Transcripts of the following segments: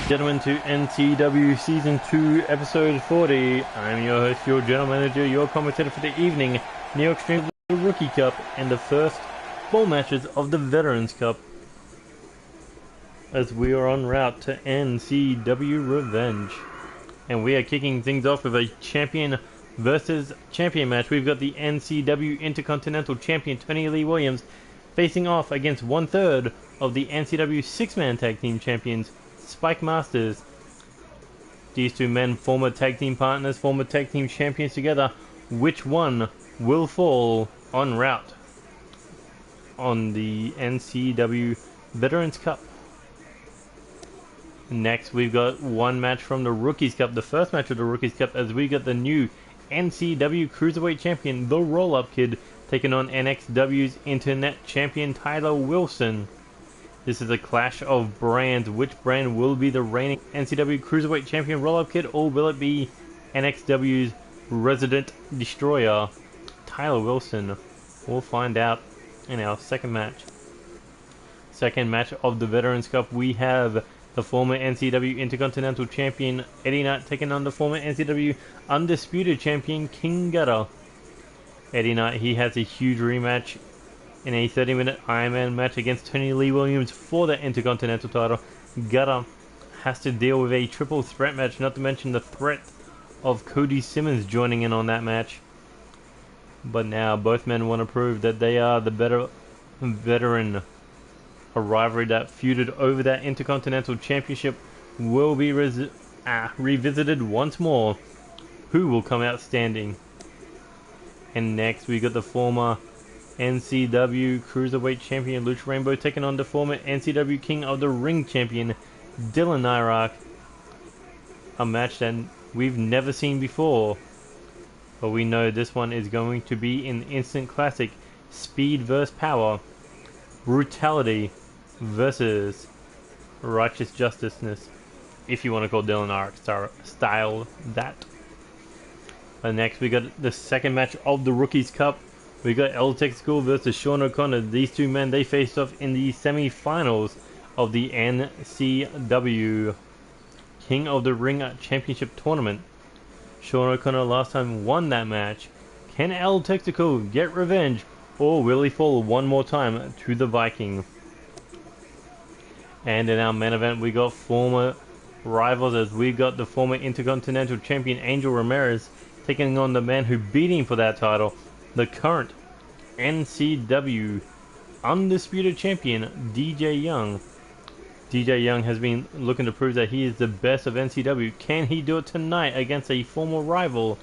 Gentlemen, to NCW Season 2, Episode 40. I'm your host, your general manager, your commentator for the evening, New York Stream, the Rookie Cup, and the first 4 matches of the Veterans Cup, as we are en route to NCW Revenge. And we are kicking things off with a champion versus champion match. We've got the NCW Intercontinental Champion Tony Lee Williams facing off against 1/3 of the NCW 6-man tag team champions, Spike Masters. These two men, former tag team partners, former tag team champions together. Which one will fall en route on the NCW Veterans Cup? Next, we've got one match from the Rookies Cup, the first match of the Rookies Cup, as we got the new NCW Cruiserweight Champion, the Roll-Up Kid, taking on NXW's Internet Champion, Tyler Wilson. This is a clash of brands. Which brand will be the reigning NCW Cruiserweight Champion, Roll-Up Kid, or will it be NXW's Resident Destroyer, Tyler Wilson? We'll find out in our second match. Second match of the Veterans Cup, we have the former NCW Intercontinental Champion, Eddie Knight, taking on the former NCW Undisputed Champion, King Gutter. Eddie Knight, he has a huge rematch in a 30-minute Iron Man match against Tony Lee Williams for the Intercontinental title. Gutter has to deal with a triple threat match, not to mention the threat of Cody Simmons joining in on that match. But now both men want to prove that they are the better veteran. A rivalry that feuded over that Intercontinental Championship will be revisited once more. Who will come out standing? And next we got the former NCW Cruiserweight Champion Lucha Rainbow taking on the former NCW King of the Ring Champion Dylan Nyrock. A match that we've never seen before, but we know this one is going to be an instant classic. Speed versus power, brutality versus righteous justiceness, if you want to call Dylan Nyrock style that. And next we got the second match of the Rookies Cup. We got L-Tech School versus Sean O'Connor. These two men, they faced off in the semi-finals of the NCW King of the Ring Championship Tournament. Sean O'Connor last time won that match. Can L-Tech School get revenge, or will he fall one more time to the Viking? And in our main event, we got former rivals, as we got the former Intercontinental Champion Angel Ramirez taking on the man who beat him for that title, the current NCW Undisputed Champion, DJ Young. DJ Young has been looking to prove that he is the best of NCW. Can he do it tonight against a former rival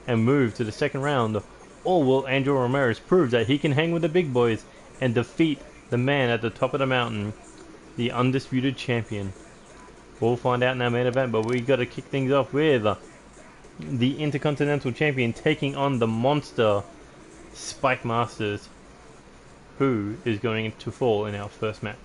and move to the second round? Or will Angel Ramirez prove that he can hang with the big boys and defeat the man at the top of the mountain, the Undisputed Champion? We'll find out in our main event, but we got to kick things off with the Intercontinental Champion taking on the monster Spike Masters. Who is going to fall in our first match?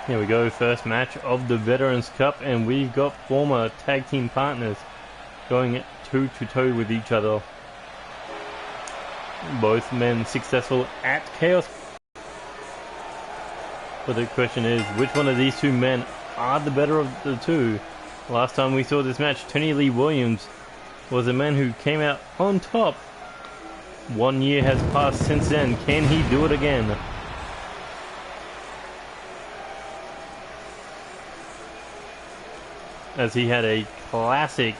Here we go, first match of the Veterans Cup, and we've got former tag team partners going toe-to-toe with each other. Both men successful at Chaos. But the question is, which one of these two men are the better of the two? Last time we saw this match, Tony Lee Williams was the man who came out on top. 1 year has passed since then. Can he do it again? As he had a classic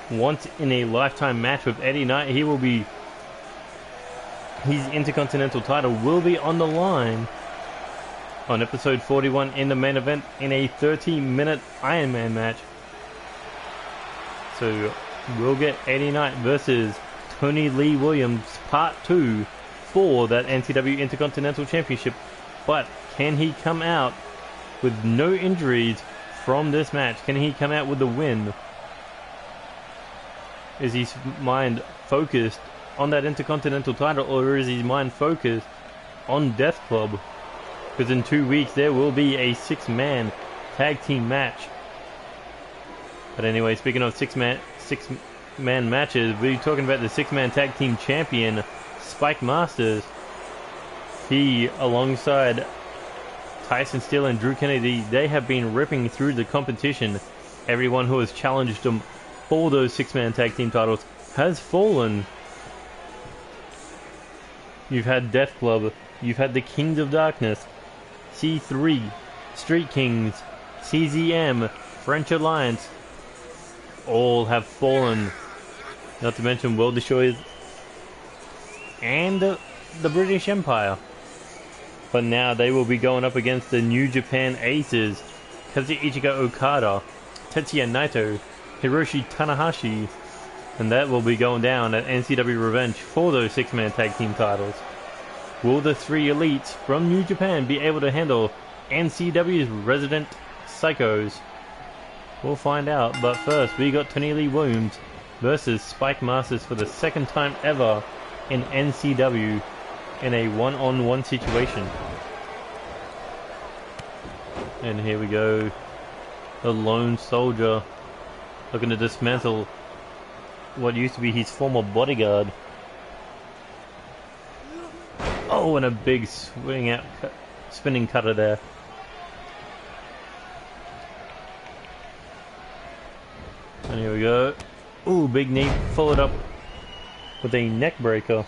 once-in-a-lifetime match with Eddie Knight, he will be... his Intercontinental title will be on the line on episode 41 in the main event in a 30-minute Iron Man match. So we'll get Eddie Knight versus Tony Lee Williams part 2 for that NCW Intercontinental Championship. But can he come out with no injuries from this match? Can he come out with the win? Is his mind focused on that Intercontinental title, or is his mind focused on Death Club? Because in 2 weeks there will be a 6-man tag team match. But anyway, speaking of six-man matches, we're talking about the 6-man tag team champion, Spike Masters. He, alongside Tyson Steele and Drew Kennedy, they have been ripping through the competition. Everyone who has challenged them for those 6-man tag team titles has fallen. You've had Death Club, you've had the Kings of Darkness, C3, Street Kings, CZM, French Alliance, all have fallen. Not to mention World Destroyers and the British Empire. But now they will be going up against the New Japan Aces, Kazuchika Okada, Tetsuya Naito, Hiroshi Tanahashi, and that will be going down at NCW Revenge for those 6-man tag team titles. Will the 3 elites from New Japan be able to handle NCW's resident psychos? We'll find out, but first we got Tony Lee Williams versus Spike Masters for the 2nd time ever in NCW in a one-on-one situation. And here we go, the Lone Soldier looking to dismantle what used to be his former bodyguard. Oh, and a big swing out, spinning cutter there. And here we go. Ooh, big knee followed up with a neck breaker.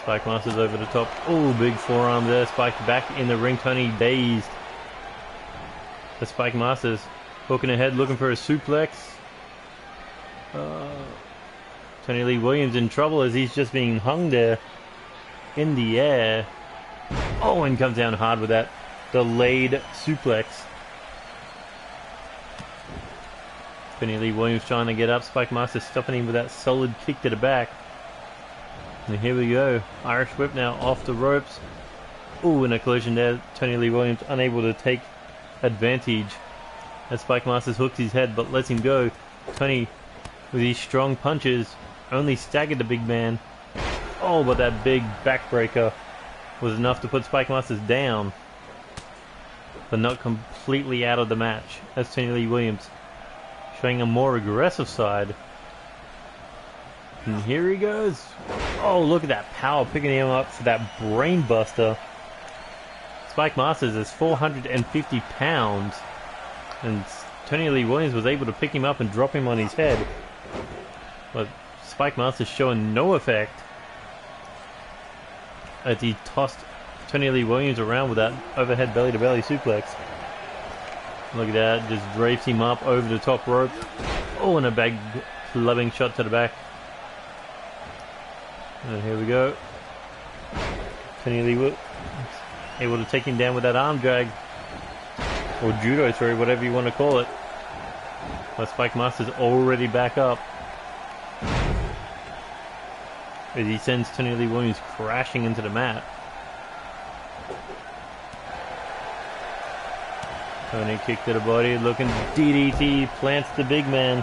Spike Masters over the top. Ooh, big forearm there. Spike back in the ring. Tony dazed. The Spike Masters hooking ahead, looking for a suplex. Tony Lee Williams in trouble as he's just being hung there in the air. Oh, and comes down hard with that delayed suplex. Tony Lee Williams trying to get up. Spike Masters stopping him with that solid kick to the back. And here we go. Irish whip now off the ropes. Ooh, and a collision there. Tony Lee Williams unable to take advantage as Spike Masters hooks his head but lets him go. Tony, with his strong punches, only staggered the big man. Oh, but that big backbreaker was enough to put Spike Masters down, but not completely out of the match, as Tony Lee Williams showing a more aggressive side. And here he goes. Oh, look at that power, picking him up for that brain buster. Spike Masters is 450 pounds, and Tony Lee Williams was able to pick him up and drop him on his head. But Spike Masters showing no effect as he tossed Tony Lee Williams around with that overhead belly-to-belly suplex. Look at that, just drapes him up over the top rope. Oh, and a big clubbing shot to the back. And here we go. Tony Lee Williams able to take him down with that arm drag. Or judo, sorry, whatever you want to call it. But Spike Masters already back up as he sends Tony Lee Williams crashing into the mat. Tony kick to the body, looking DDT, plants the big man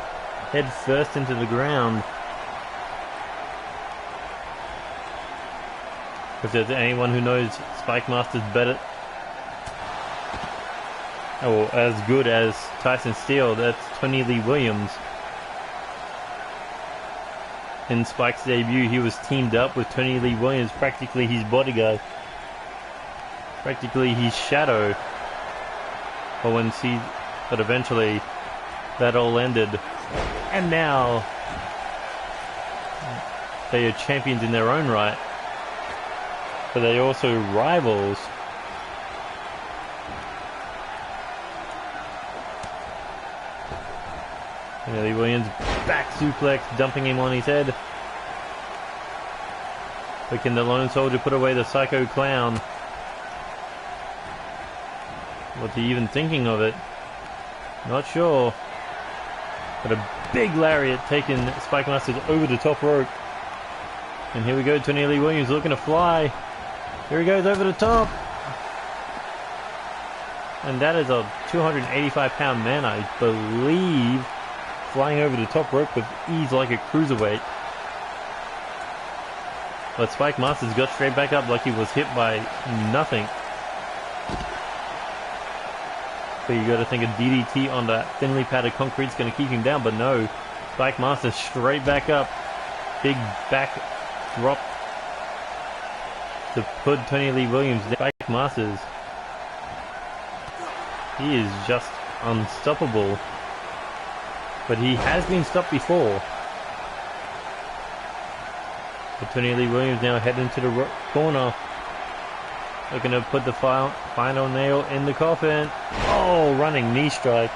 head first into the ground. If there's anyone who knows Spike Masters better, or as good as Tyson Steele, that's Tony Lee Williams. In Spike's debut, he was teamed up with Tony Lee Williams, practically his bodyguard, practically his shadow. But eventually, that all ended, and now they are champions in their own right, but they are also rivals. Lee Williams back suplex, dumping him on his head. But can the Lone Soldier put away the Psycho Clown? What's he even thinking of it? Not sure. But a big lariat taking Spike Masters over the top rope. And here we go, Tony Lee Williams looking to fly. Here he goes over the top. And that is a 285-pound man, I believe, flying over the top rope with ease like a cruiserweight. But Spike Masters got straight back up like he was hit by nothing. But you got to think a DDT on that thinly padded concrete is going to keep him down, but no. Spike Masters straight back up. Big back drop to put Tony Lee Williams down. Spike Masters, he is just unstoppable. But he has been stopped before. But Tony Lee Williams now heading to the corner. Looking to put the final nail in the coffin. Oh, running knee strike.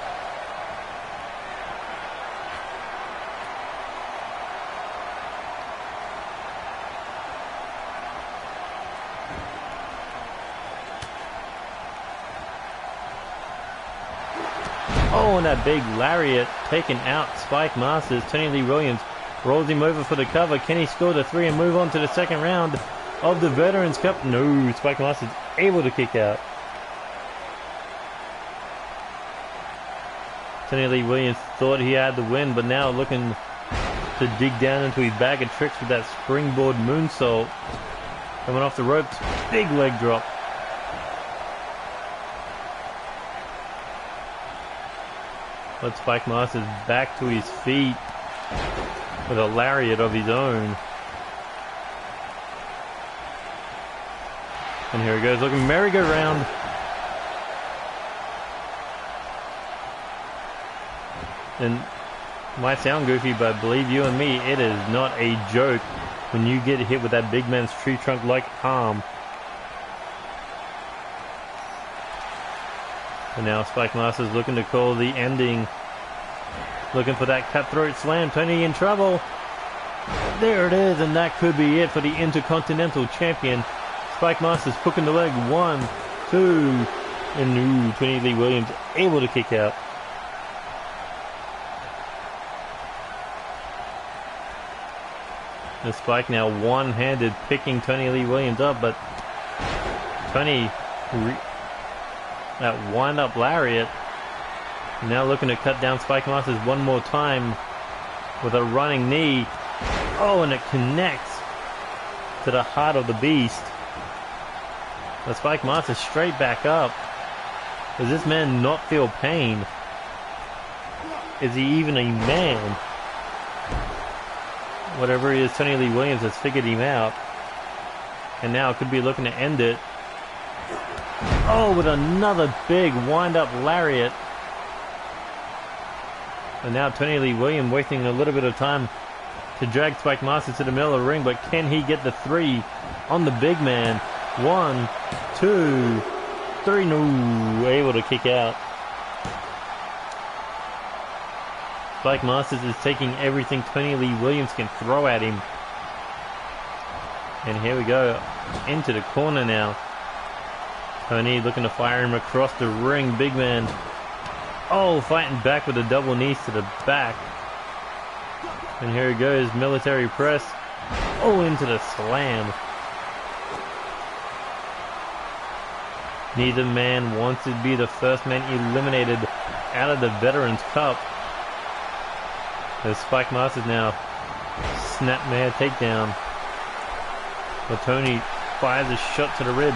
Oh, and that big lariat taking out Spike Masters. Tony Lee Williams rolls him over for the cover. Can he score the 3 and move on to the second round of the Veterans Cup? No, Spike Masters able to kick out. Tony Lee Williams thought he had the win, but now looking to dig down into his bag of tricks with that springboard moonsault. Coming off the ropes, big leg drop. But Spike Masters back to his feet with a lariat of his own. And here he goes, looking merry-go-round. And might sound goofy, but believe you and me, it is not a joke when you get hit with that big man's tree trunk-like arm. And now Spike Masters looking to call the ending. Looking for that cutthroat slam. Tony in trouble. There it is, and that could be it for the Intercontinental Champion. Spike Masters hooking the leg. 1, 2, and Tony Lee Williams able to kick out. And Spike now one-handed picking Tony Lee Williams up, but Tony, that wind-up lariat, now looking to cut down Spike Masters one more time with a running knee. Oh, and it connects to the heart of the beast. The Spike Masters straight back up. Does this man not feel pain? Is he even a man? Whatever he is, Tony Lee Williams has figured him out. And now could be looking to end it. Oh, with another big wind-up lariat. And now Tony Lee Williams wasting a little bit of time to drag Spike Masters to the middle of the ring, but can he get the 3 on the big man? 1, 2, 3, no, able to kick out. Spike Masters is taking everything Tony Lee Williams can throw at him. And here we go, into the corner now. Tony looking to fire him across the ring, big man. Oh, fighting back with a double knees to the back. And here he goes, military press. Oh, into the slam. Neither man wants to be the first man eliminated out of the Veterans Cup. There's Spike Masters now. Snapmare takedown. But Tony fires a shot to the ribs.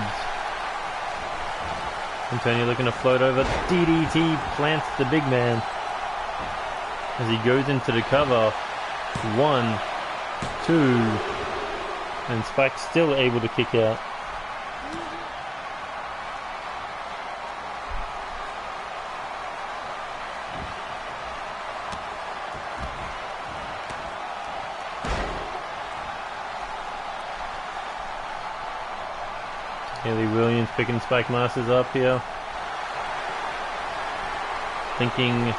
Antonio looking to float over. DDT plants the big man as he goes into the cover. 1, 2, and Spike's still able to kick out. Haley Williams picking Spike Masters up here. Thinking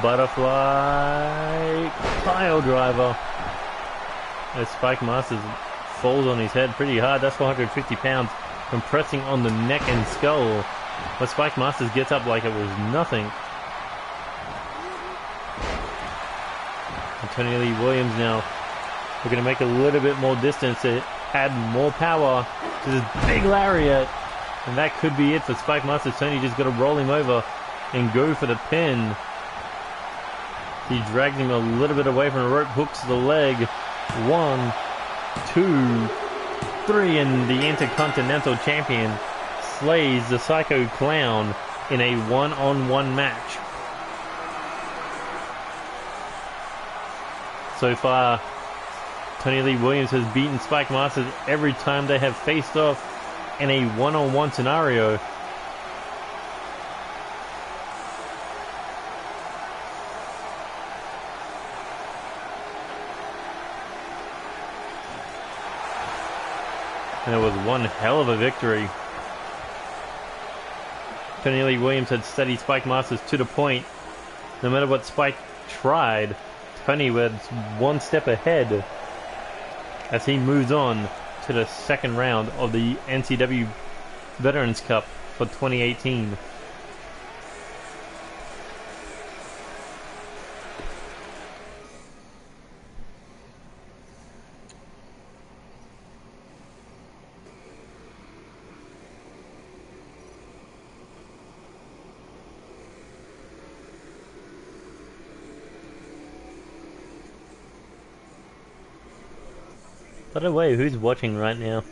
butterfly pile driver. As Spike Masters falls on his head pretty hard. That's 450 pounds compressing on the neck and skull. But Spike Masters gets up like it was nothing. And Tony Lee Williams now looking to make a little bit more distance to add more power to this big lariat. And that could be it for Spike Masters. Tony just got to roll him over and go for the pin. He drags him a little bit away from the rope, hooks the leg. 1, 2, 3, and the Intercontinental Champion slays the Psycho Clown in a one-on-one match. So far, Tony Lee Williams has beaten Spike Masters every time they have faced off in a one-on-one scenario. And it was one hell of a victory. Tony Lee Williams had studied Spike Masters to the point. No matter what Spike tried, Tony was one step ahead as he moves on to the second round of the NCW Veterans Cup for 2018. By the way, who's watching right now?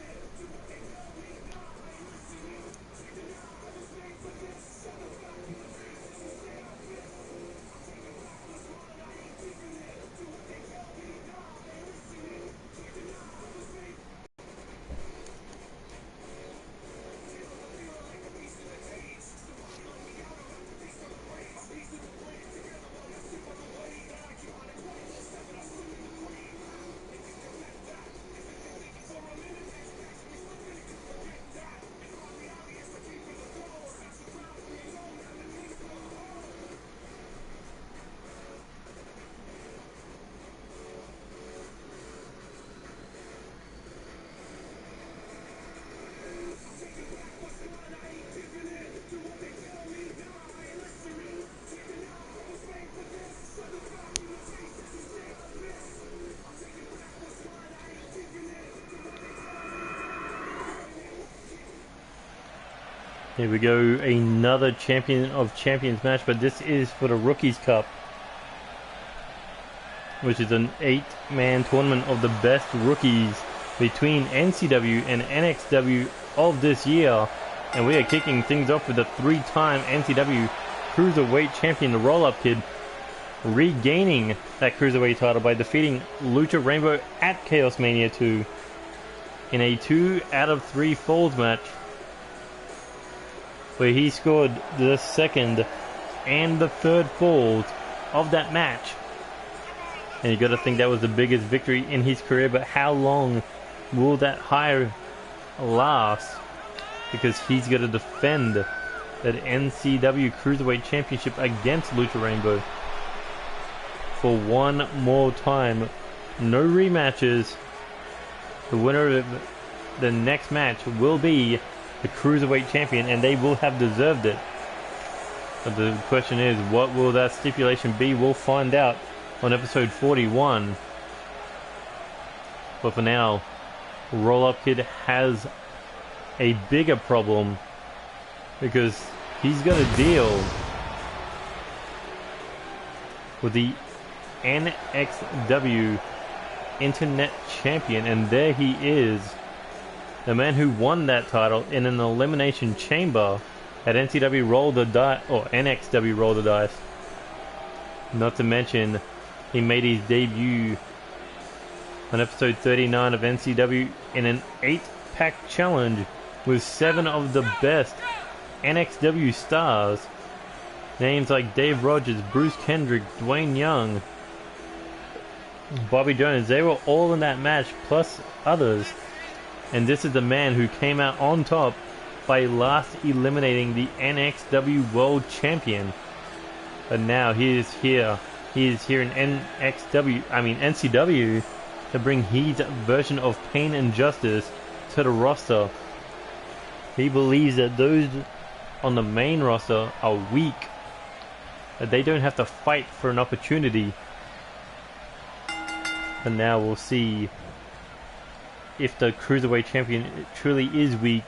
Here we go, another Champion of Champions match, but this is for the Rookies Cup, which is an 8-man tournament of the best rookies between NCW and NXW of this year. And we are kicking things off with a 3-time NCW Cruiserweight Champion, the Roll-Up Kid, regaining that Cruiserweight title by defeating Lucha Rainbow at Chaos Mania 2 in a 2 out of 3 falls match, where he scored the second and the third falls of that match. And you got to think that was the biggest victory in his career, but how long will that high last? Because he's got to defend that NCW Cruiserweight Championship against Lucha Rainbow for one more time. No rematches. The winner of the next match will be the Cruiserweight Champion, and they will have deserved it. But the question is, what will that stipulation be? We'll find out on episode 41. But for now, Roll-Up Kid has a bigger problem, because he's got to deal with the NXW Internet Champion, and there he is, the man who won that title in an elimination chamber at NCW Roll the Dice, or NXW Roll the Dice. Not to mention, he made his debut on episode 39 of NCW in an 8-pack challenge with 7 of the best NXW stars. Names like Dave Rogers, Bruce Kendrick, Dwayne Young, Bobby Jones, they were all in that match, plus others. And this is the man who came out on top by last eliminating the NXW World Champion. But now he is here. He is here in NCW to bring his version of pain and justice to the roster. He believes that those on the main roster are weak, that they don't have to fight for an opportunity. And now we'll see if the Cruiserweight Champion truly is weak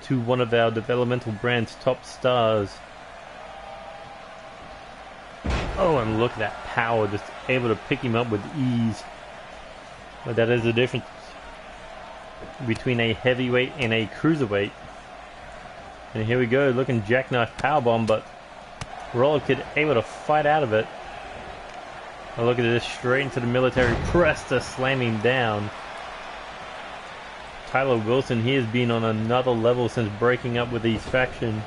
to one of our developmental brand's top stars. Oh, and look at that power, just able to pick him up with ease. But that is the difference between a heavyweight and a cruiserweight. And here we go, looking jackknife powerbomb, but Roller Kid able to fight out of it. Oh, look at this, straight into the military press to slam him down. Tyler Wilson, he has been on another level since breaking up with his faction,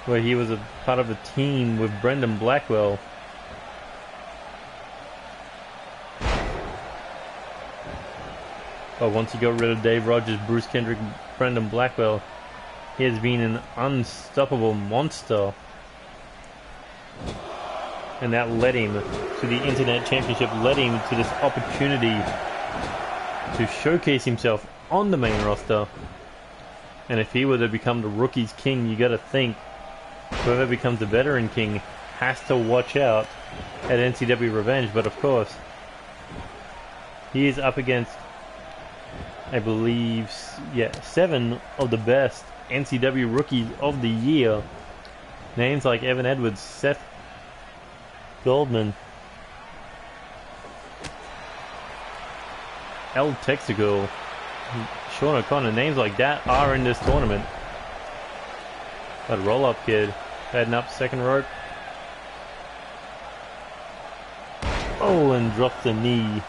where he was a part of a team with Brendan Blackwell. But once he got rid of Dave Rogers, Bruce Kendrick, Brendan Blackwell, he has been an unstoppable monster. And that led him to the Internet Championship, led him to this opportunity to showcase himself on the main roster. And if he were to become the Rookies King, you gotta think whoever becomes the Veteran King has to watch out at NCW Revenge. But of course, he is up against, I believe, 7 of the best NCW Rookies of the year. Names like Evan Edwards, Seth Goldman, El Texaco, Sean O'Connor, names like that are in this tournament. But Roll Up Kid heading up second rope. Oh, and drops the knee.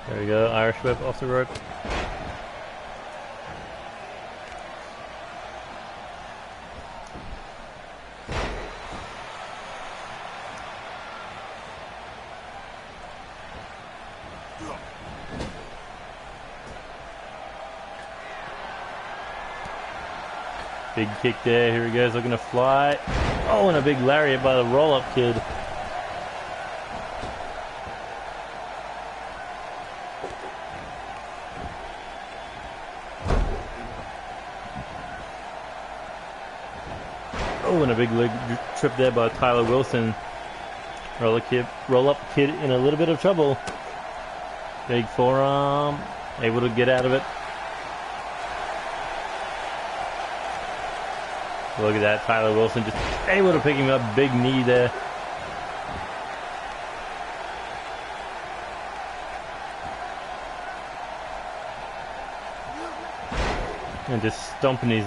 There we go, Irish whip off the rope. Big kick there, here he goes, looking to fly. Oh, and a big lariat by the Roll Up Kid. Oh, and a big leg trip there by Tyler Wilson. Roll Up Kid in a little bit of trouble. Big forearm, able to get out of it. Look at that, Tyler Wilson just able to pick him up, big knee there. And just stomping his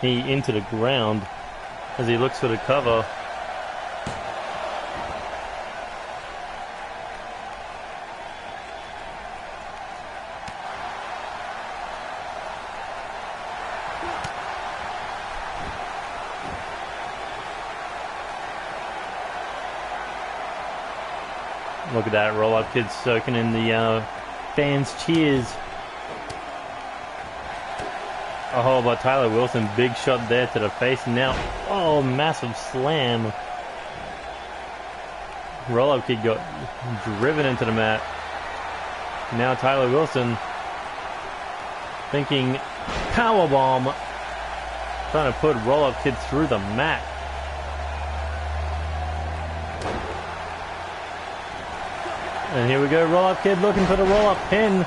knee into the ground as he looks for the cover. Look at that, Roll Up Kid soaking in the fans' cheers. Oh, by Tyler Wilson, big shot there to the face. Now, oh, massive slam. Roll Up Kid got driven into the mat. Now Tyler Wilson thinking powerbomb, trying to put Roll Up Kid through the mat. And here we go, Roll Up Kid looking for the roll up pin.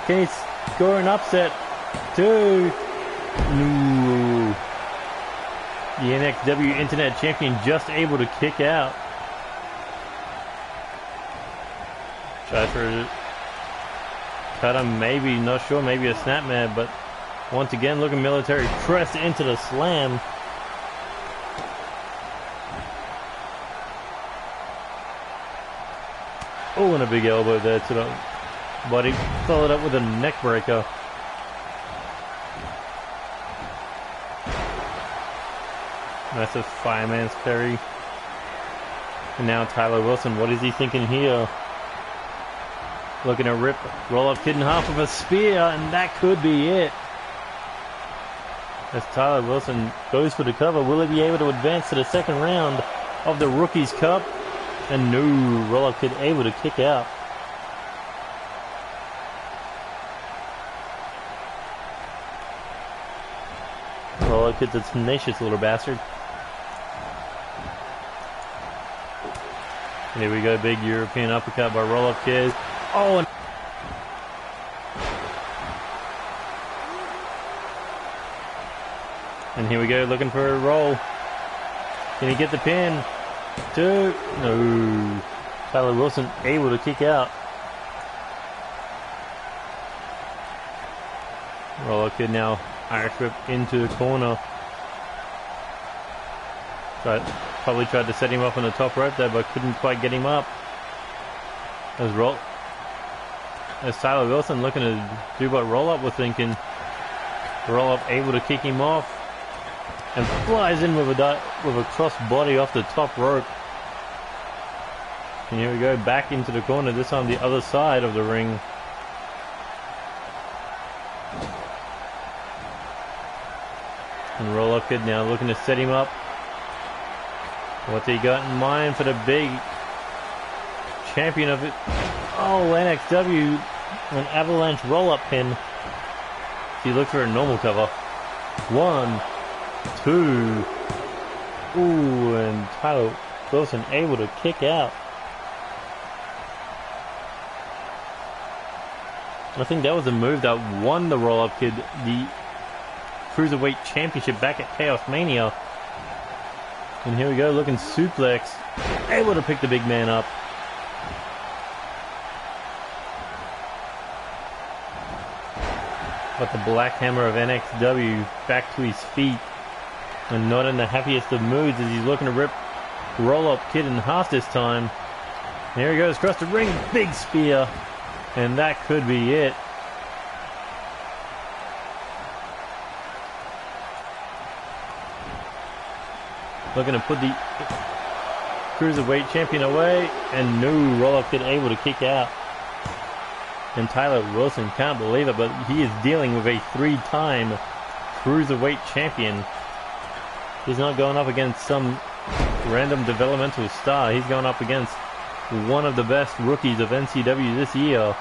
Can he score an upset? 2. No. The NXW Internet Champion just able to kick out. Tries for cut him, maybe, not sure, maybe a snapmare, but once again, looking military press into the slam. Oh, and a big elbow there to the body, followed up with a neck breaker. Massive fireman's carry. And now Tyler Wilson, what is he thinking here? Looking to rip Roll-Up Kid in half with a spear, and that could be it. As Tyler Wilson goes for the cover, will he be able to advance to the second round of the Rookies Cup? And no, Roll-Up Kid able to kick out. Roll-Up Kid's a tenacious little bastard. And here we go, big European uppercut by Roll-Up Kid. Oh, and here we go, looking for a roll. Can he get the pin? Two. No. Tyler Wilson able to kick out. Roll-Up Kid now Irish whip into the corner. Probably tried to set him up on the top rope there, but couldn't quite get him up. As Tyler Wilson looking to do what Roll-Up was thinking. Roll-Up able to kick him off. And flies in with a cross body off the top rope. And here we go, back into the corner, this time the other side of the ring. And Roll-Up Kid now looking to set him up. What's he got in mind for the big champion of it? Oh, NXW, an avalanche roll-up pin. He looks for a normal cover. 1, 2. Ooh, and Tyler Wilson able to kick out. I think that was a move that won the Roll-Up Kid the Cruiserweight Championship back at Chaos Mania. And here we go, looking suplex. Able to pick the big man up. But the Black Hammer of NXW back to his feet. And not in the happiest of moods as he's looking to rip Roll-Up Kid in half this time. And here he goes, across the ring, big spear. And that could be it. Looking to put the Cruiserweight Champion away. And no, Roll-Up Kid able to kick out. And Tyler Wilson can't believe it, but he is dealing with a 3-time Cruiserweight Champion. He's not going up against some random developmental star. He's going up against one of the best rookies of NCW this year.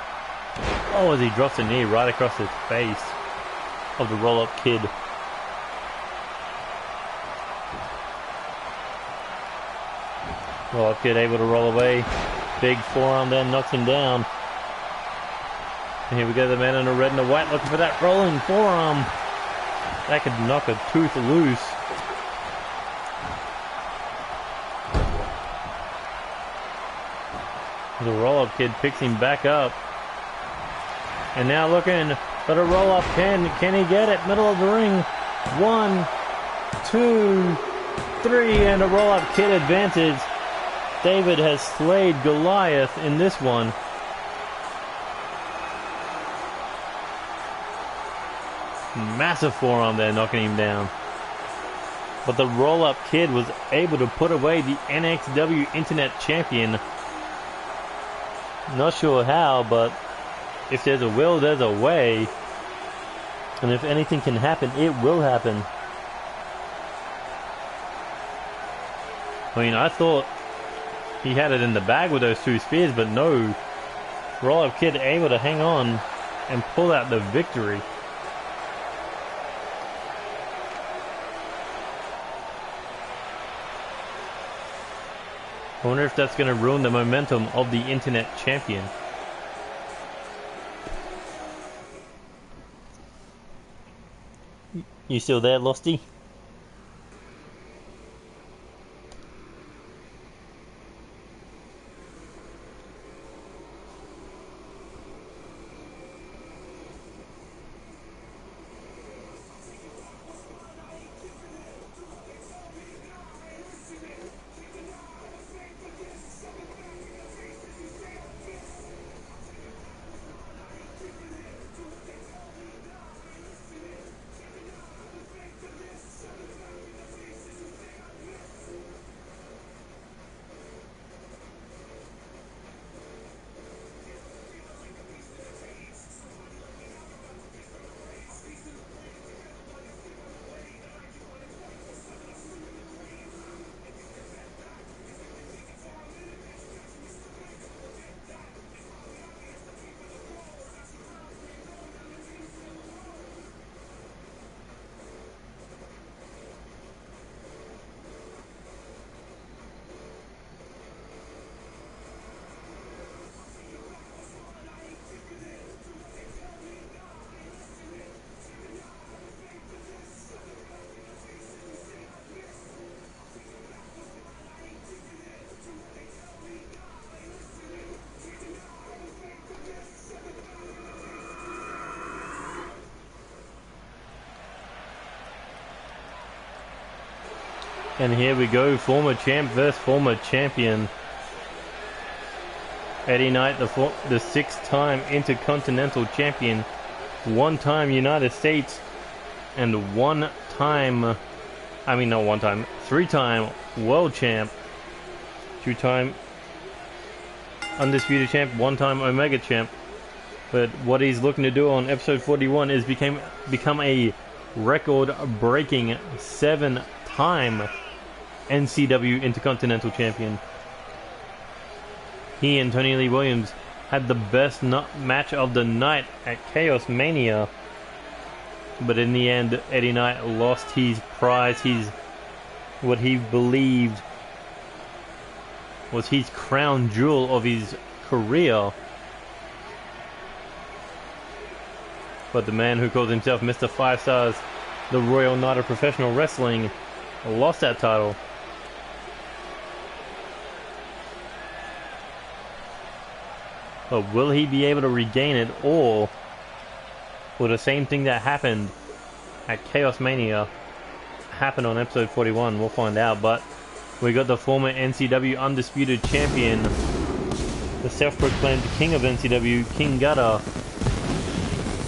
Oh, as he drops a knee right across his face of the Roll-Up Kid. Roll-Up Kid able to roll away. Big forearm then knocks him down. And here we go, the man in the red and the white looking for that rolling forearm. That could knock a tooth loose. The Roll-Up Kid picks him back up. And now looking for the roll-up pin. Can he get it? Middle of the ring. 1, 2, 3, and a Roll-Up Kid advantage. David has slayed Goliath in this one. Massive forearm there, knocking him down. But the Roll-Up Kid was able to put away the NXW Internet Champion. Not sure how, but if there's a will, there's a way. And if anything can happen, it will happen. I mean, I thought he had it in the bag with those 2 spears, but no. Roll-Up Kid able to hang on and pull out the victory. I wonder if that's going to ruin the momentum of the Internet Champion. You still there, Losty? And here we go, former champ versus former champion. Eddie Knight, the six-time Intercontinental Champion, one-time United States, and three-time World Champ, two-time Undisputed Champ, one-time Omega Champ. But what he's looking to do on episode 41 is become a record-breaking 7-time NCW Intercontinental Champion. He and Tony Lee Williams had the best match of the night at Chaos Mania. But in the end, Eddie Knight lost his prize, what he believed was his crown jewel of his career. But the man who calls himself Mr. 5 Stars, the Royal Knight of Professional Wrestling, lost that title. But will he be able to regain it, or will the same thing that happened at Chaos Mania happen on episode 41? We'll find out. But we got the former NCW Undisputed Champion, the self-proclaimed King of NCW, King Gutter,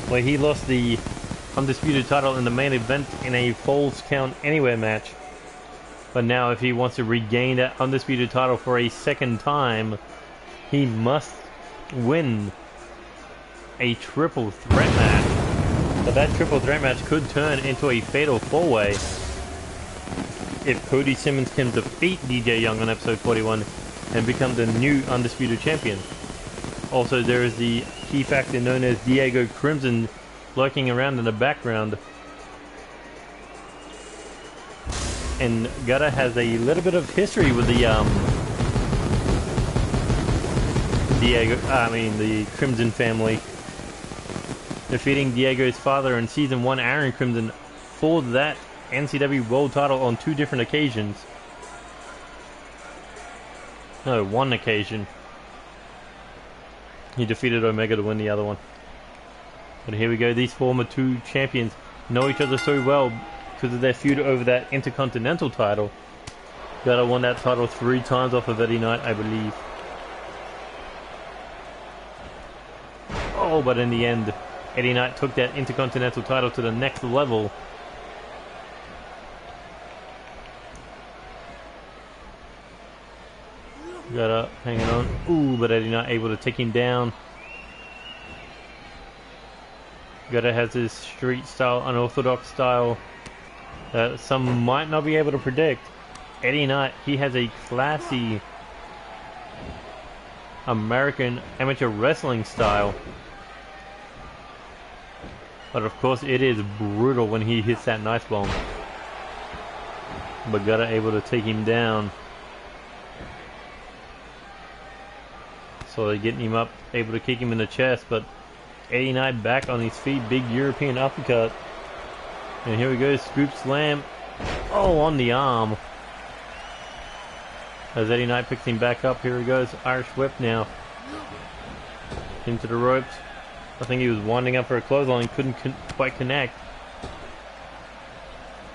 where he lost the Undisputed title in the main event in a Falls Count Anywhere match. But now if he wants to regain that Undisputed title for a second time, he must win a triple threat match. But that triple threat match could turn into a fatal four-way if Cody Simmons can defeat DJ Young on episode 41 and become the new Undisputed Champion. Also, there is the key factor known as Diego Crimson lurking around in the background. And Gutter has a little bit of history with the the Crimson family, defeating Diego's father in Season 1, Aaron Crimson, for that NCW World title on two different occasions. No, one occasion. He defeated Omega to win the other one. But here we go, these former two champions know each other so well because of their feud over that Intercontinental title. Gutter won that title 3 times off of Eddie Knight, I believe. Oh, but in the end, Eddie Knight took that Intercontinental title to the next level. Gutter hanging on. Ooh, but Eddie Knight able to take him down. Gutter has his street style, unorthodox style that some might not be able to predict. Eddie Knight, he has a classy American amateur wrestling style. But of course it is brutal when he hits that nice bomb. But Gutter able to take him down. So they're getting him up, able to kick him in the chest, but Eddie Knight back on his feet, big European uppercut. And here we go, scoop slam. Oh, on the arm. As Eddie Knight picks him back up, here he goes, Irish whip now. Into the ropes. I think he was winding up for a clothesline, couldn't quite connect.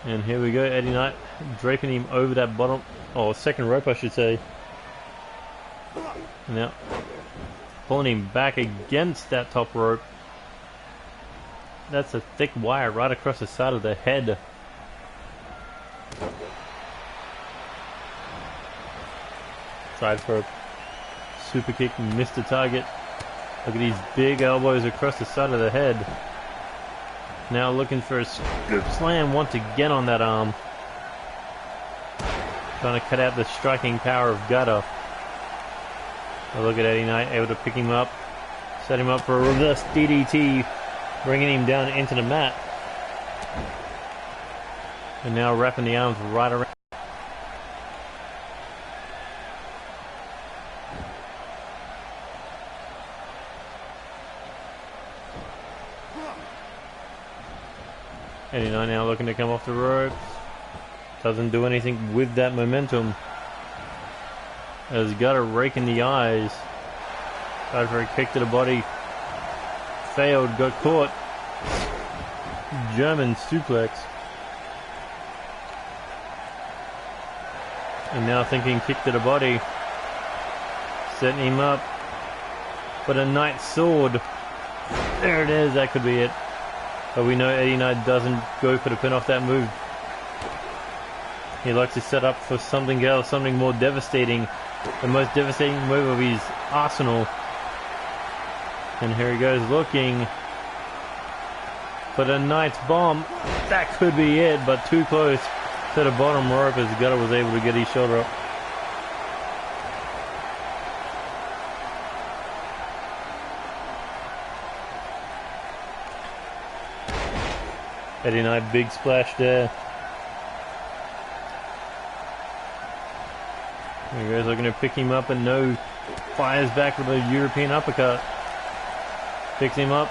And here we go, Eddie Knight draping him over that bottom, second rope I should say. Now, pulling him back against that top rope. That's a thick wire right across the side of the head. Side rope. Super kick, missed the target. Look at these big elbows across the side of the head. Now looking for a scoop slam once again on that arm. Trying to cut out the striking power of Gutter. Oh, look at Eddie Knight able to pick him up, set him up for a reverse DDT, bringing him down into the mat. And now wrapping the arms right around. Eddie Knight now looking to come off the ropes. Doesn't do anything with that momentum. As Gutter raking the eyes. Tried for a kick to the body. Failed, got caught. German suplex. And now thinking kick to the body. Setting him up. But a Knight sword. There it is, that could be it. But we know Eddie Knight doesn't go for the pin off that move. He likes to set up for something else, something more devastating. The most devastating move of his arsenal. And here he goes looking for the Knight's bomb. That could be it, but too close to the bottom rope as Gutter was able to get his shoulder up. Eddie Knight, big splash there. There he goes, looking to pick him up, and no, fires back with a European uppercut. Picks him up.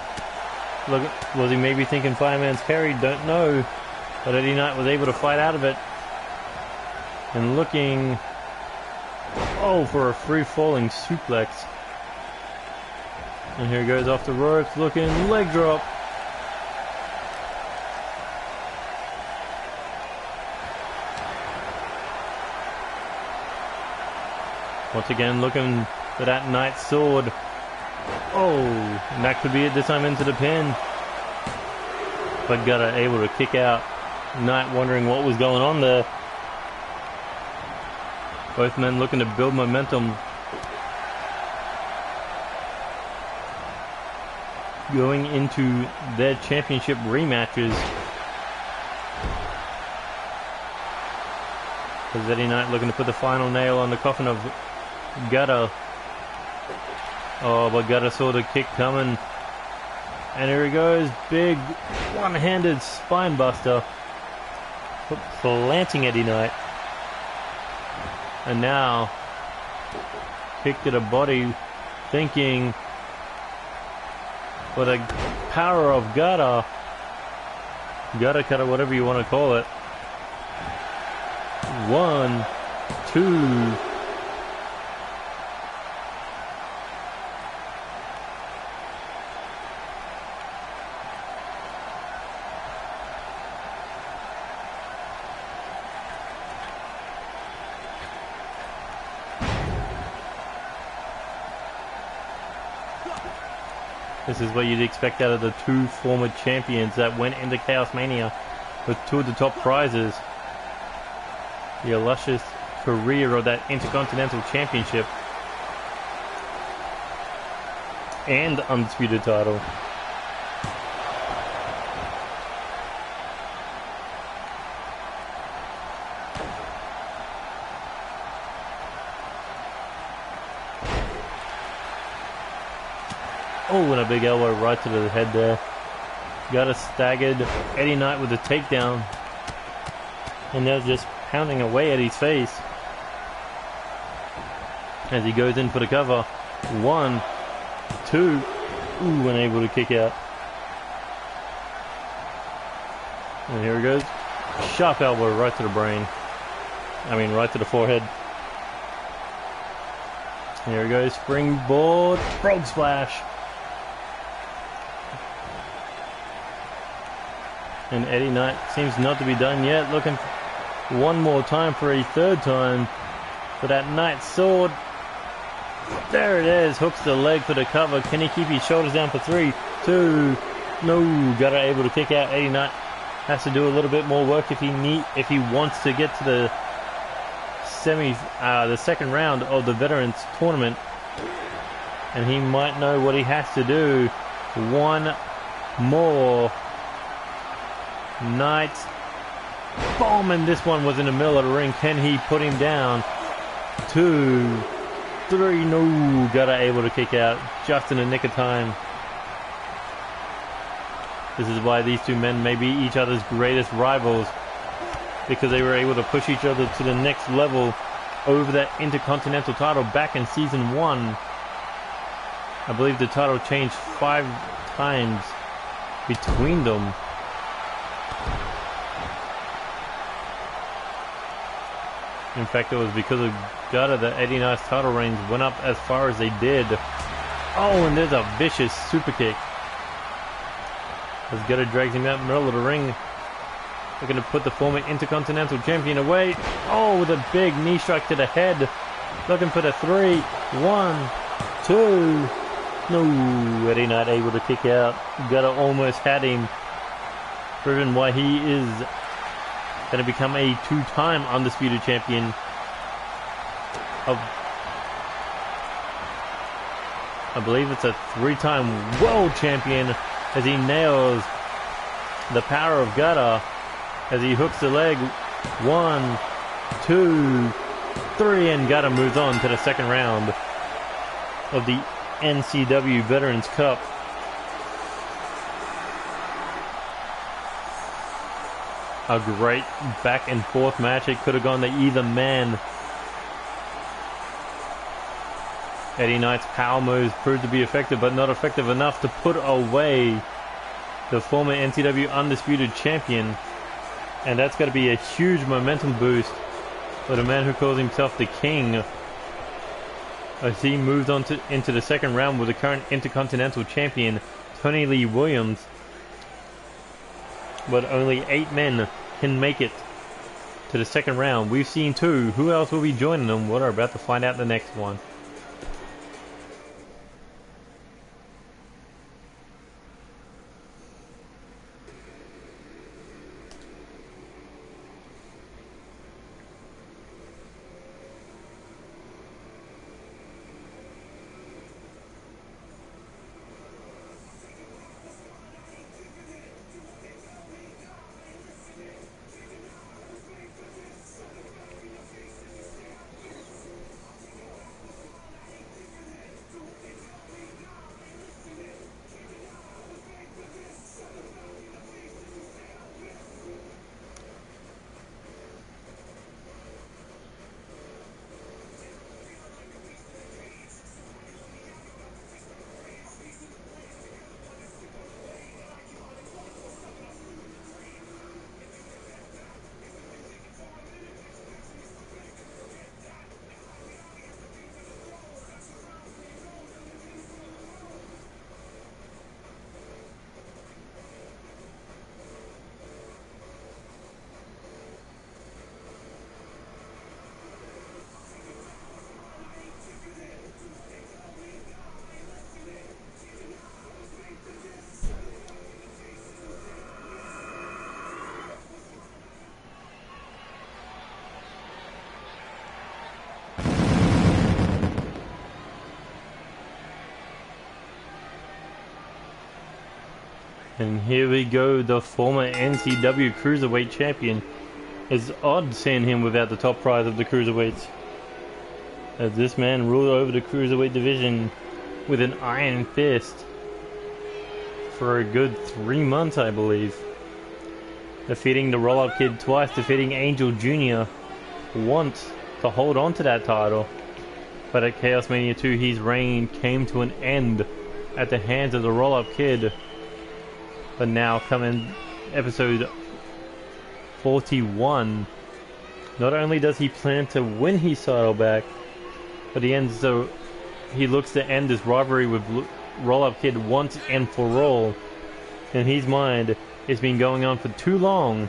Look, was he maybe thinking fireman's carry? Don't know. But Eddie Knight was able to fight out of it. And looking, oh, for a free falling suplex. And here he goes off the ropes, looking, leg drop. Once again, looking for that Knight sword. Oh, and that could be it this time into the pin. But Gutter able to kick out. Knight wondering what was going on there. Both men looking to build momentum. Going into their championship rematches. As Eddie Knight looking to put the final nail on the coffin of Gutter. Oh, but Gutter saw the kick coming. And here he goes. Big one-handed spine buster. Planting Eddie Knight. And now, kick to the body. Thinking for the power of Gutter. Gutter cutter, whatever you want to call it. 1, 2. This is what you'd expect out of the two former champions that went into Chaos Mania with two of the top prizes. The illustrious career of that Intercontinental Championship and Undisputed title. Oh, and a big elbow right to the head there. Got a staggered Eddie Knight with a takedown. And they're just pounding away at his face. As he goes in for the cover. 1, 2. Ooh, unable to kick out. And here he goes. Sharp elbow right to the brain. I mean, right to the forehead. Here he goes. Springboard. Frog splash. And Eddie Knight seems not to be done yet. Looking one more time for a third time. For that Knight sword. There it is. Hooks the leg for the cover. Can he keep his shoulders down for 3, 2? No. Gutter able to kick out. Eddie Knight has to do a little bit more work if he wants to get to the the second round of the Veterans Tournament. And he might know what he has to do. One more. Knight's bomb, and this one was in the middle of the ring. Can he put him down? 2, 3, no. Gutter able to kick out just in the nick of time. This is why these two men may be each other's greatest rivals, because they were able to push each other to the next level over that Intercontinental title back in Season 1. I believe the title changed 5 times between them. In fact, it was because of Gutter that Eddie Knight's title reigns went up as far as they did. Oh, and there's a vicious super kick. As Gutter drags him out in the middle of the ring. Looking to put the former Intercontinental Champion away. Oh, with a big knee strike to the head. Looking for the 3. 1, 2. No, Eddie Knight able to kick out. Gutter almost had him. Proven why he is going to become a 2-time undisputed champion of, I believe it's a 3-time world champion, as he nails the power of Gutter as he hooks the leg. 1, 2, 3, and Gutter moves on to the second round of the NCW Veterans Cup. A great back and forth match. It could have gone to either man. Eddie Knight's power moves proved to be effective, but not effective enough to put away the former NCW Undisputed Champion. And that's got to be a huge momentum boost for the man who calls himself the King, as he moves on into the second round with the current Intercontinental Champion, Tony Lee Williams. But only 8 men can make it to the second round. We've seen 2. Who else will be joining them? We're about to find out the next one. And here we go, the former NCW Cruiserweight Champion. It's odd seeing him without the top prize of the Cruiserweights, as this man ruled over the Cruiserweight division with an iron fist for a good 3 months, I believe. Defeating the Roll-Up Kid twice, defeating Angel Jr. once to hold on to that title. But at Chaos Mania 2, his reign came to an end at the hands of the Roll-Up Kid. But now, coming episode 41, not only does he plan to win his title back, but he looks to end this rivalry with Roll-Up Kid once and for all. In his mind, it's been going on for too long.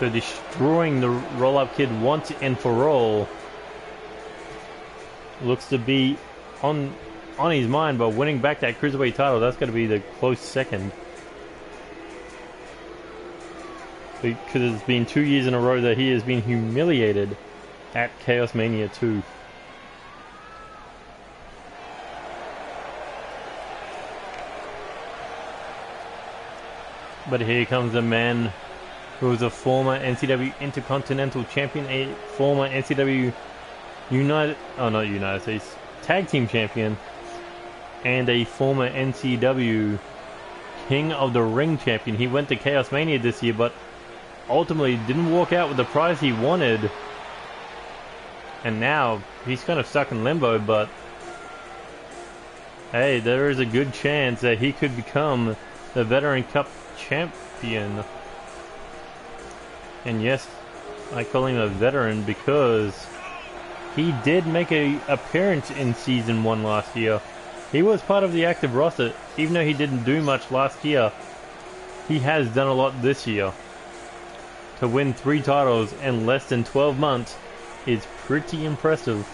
So destroying the Roll-Up Kid once and for all looks to be on his mind, but winning back that Cruiserweight title, that's going to be the close second. Because it's been 2 years in a row that he has been humiliated at Chaos Mania 2. But here comes the man who was a former NCW Intercontinental Champion, a former NCW United States Tag Team Champion, and a former NCW King of the Ring Champion. He went to Chaos Mania this year, but ultimately didn't walk out with the prize he wanted. And now he's kind of stuck in limbo, but hey, there is a good chance that he could become the Veteran Cup Champion. And yes, I call him a veteran because he did make an appearance in Season 1 last year. He was part of the active roster, even though he didn't do much last year. he has done a lot this year. To win 3 titles in less than 12 months is pretty impressive.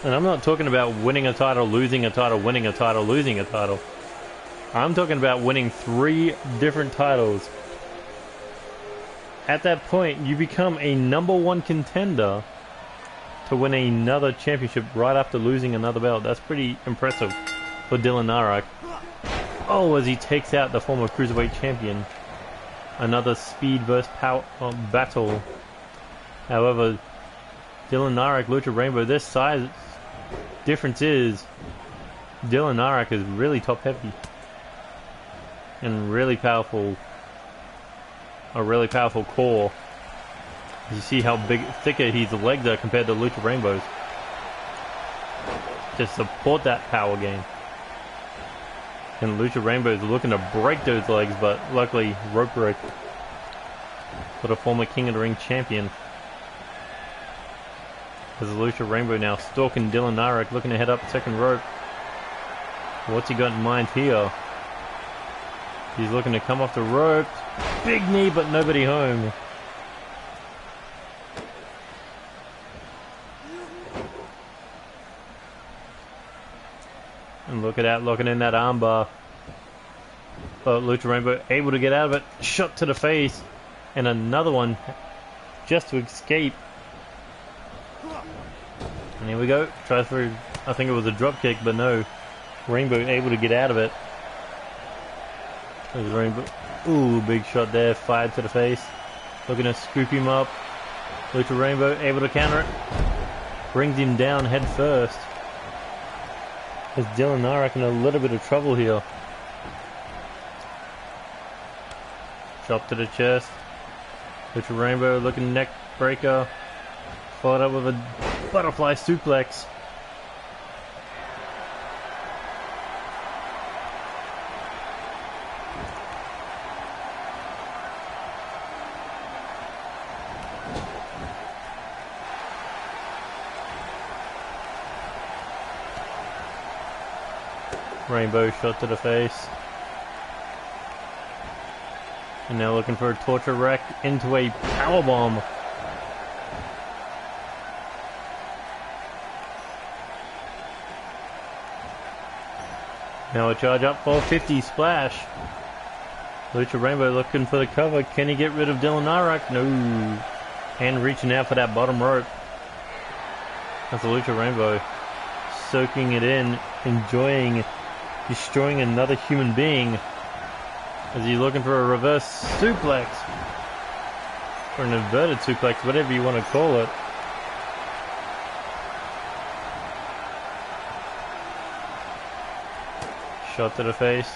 And I'm not talking about winning a title, losing a title, winning a title, losing a title. I'm talking about winning 3 different titles. At that point, you become a #1 contender to win another championship right after losing another belt. That's pretty impressive for Dylan Narak. Oh, as he takes out the former Cruiserweight champion. Another speed versus power battle. However, Dylan Narak, Lucha Rainbow, this size difference is Dylan Narak is really top heavy. And really powerful. A really powerful core. You see how thicker his legs are compared to Lucha Rainbow's. To support that power gain. And Lucha Rainbow's looking to break those legs, but luckily rope break for the former King of the Ring champion. There's Lucha Rainbow now stalking Dylan Narak, looking to head up second rope. What's he got in mind here? He's looking to come off the rope. Big knee, but nobody home. And look at that, looking in that armbar. But Lucha Rainbow able to get out of it. Shot to the face. And another one just to escape. And here we go. Tries for, I think it was a drop kick, but no. Rainbow able to get out of it. There's Rainbow. Ooh, big shot there. Fired to the face. Looking to scoop him up. Lucha Rainbow able to counter it. Brings him down head first. There's Dylan Narak in a little bit of trouble here. Chop to the chest. Lucha Rainbow looking neck breaker. Followed up with a butterfly suplex. Rainbow shot to the face. And now looking for a torture rack into a powerbomb. Now a charge up 450 splash. Lucha Rainbow looking for the cover. Can he get rid of Dylan Narak? No. And reaching out for that bottom rope. That's the Lucha Rainbow. Soaking it in. Enjoying destroying another human being. As he's looking for a reverse suplex. Or an inverted suplex, whatever you want to call it. Shot to the face.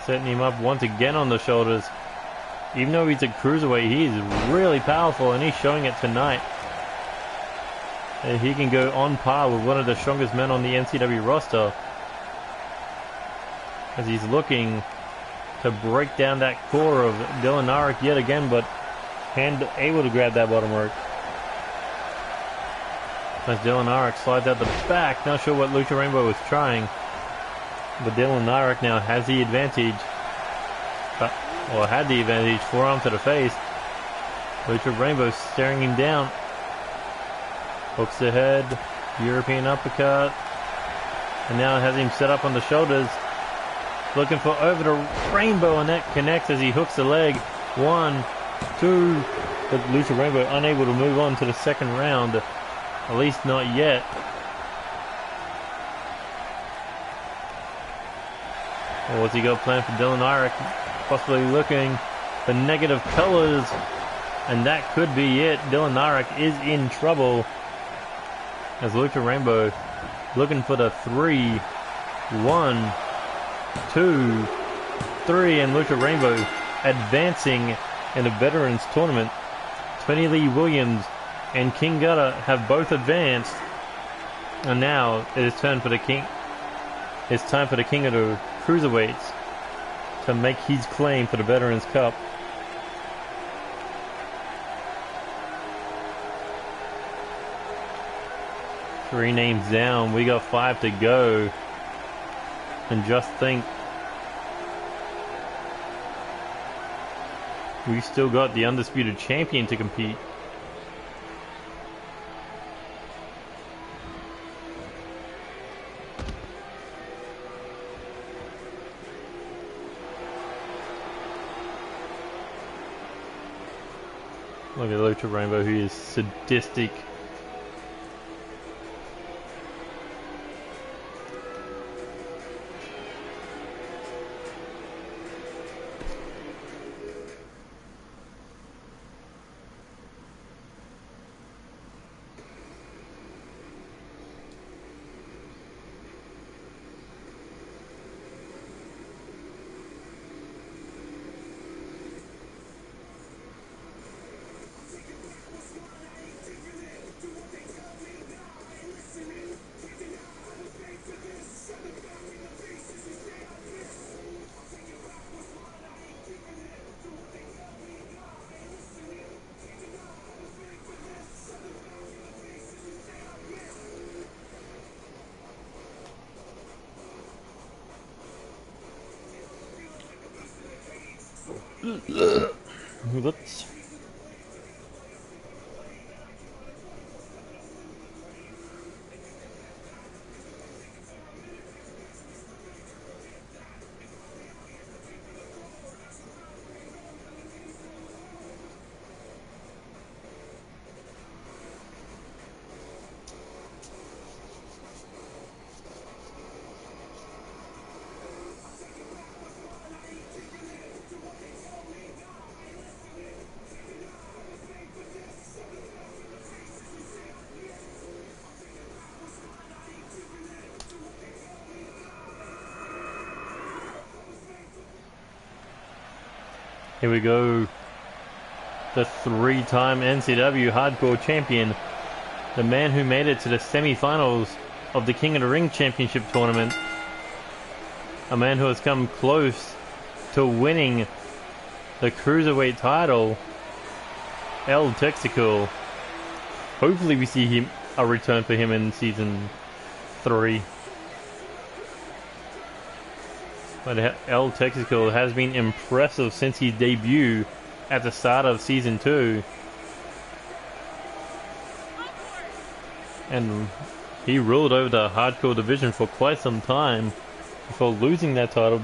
Setting him up once again on the shoulders. Even though he's a cruiserweight, he is really powerful, and he's showing it tonight. He can go on par with one of the strongest men on the NCW roster. As he's looking to break down that core of Dylan Narak yet again, but able to grab that bottom rope. As Dylan Narak slides out the back, not sure what Lucha Rainbow was trying. But Dylan Narak now has the advantage. Or had the advantage, forearm to the face. Lucha Rainbow staring him down. Hooks the head, European uppercut. And now has him set up on the shoulders. Looking for over the Rainbow, and that connects as he hooks the leg. 1, 2. But Lucha Rainbow unable to move on to the second round. At least not yet. Well, what's he got planned for Dylan Narak? Possibly looking for negative colors. And that could be it. Dylan Narak is in trouble. As Lucha Rainbow looking for the 3. 1, 2, 3, and Lucha Rainbow advancing in the Veterans Tournament. Tony Lee Williams and King Gutter have both advanced, and now it is time for the King. It's time for the King of the Cruiserweights to make his claim for the Veterans Cup. 3 names down. We got 5 to go. And just think, we still got the undisputed champion to compete. Look at Lucha Rainbow, who is sadistic. Whoops. Here we go. The 3-time NCW Hardcore Champion. The man who made it to the semi-finals of the King of the Ring Championship Tournament. A man who has come close to winning the Cruiserweight title. El Texico. Hopefully we see a return for him in Season 3. But El Texico has been impressive since his debut at the start of Season 2. And he ruled over the hardcore division for quite some time before losing that title.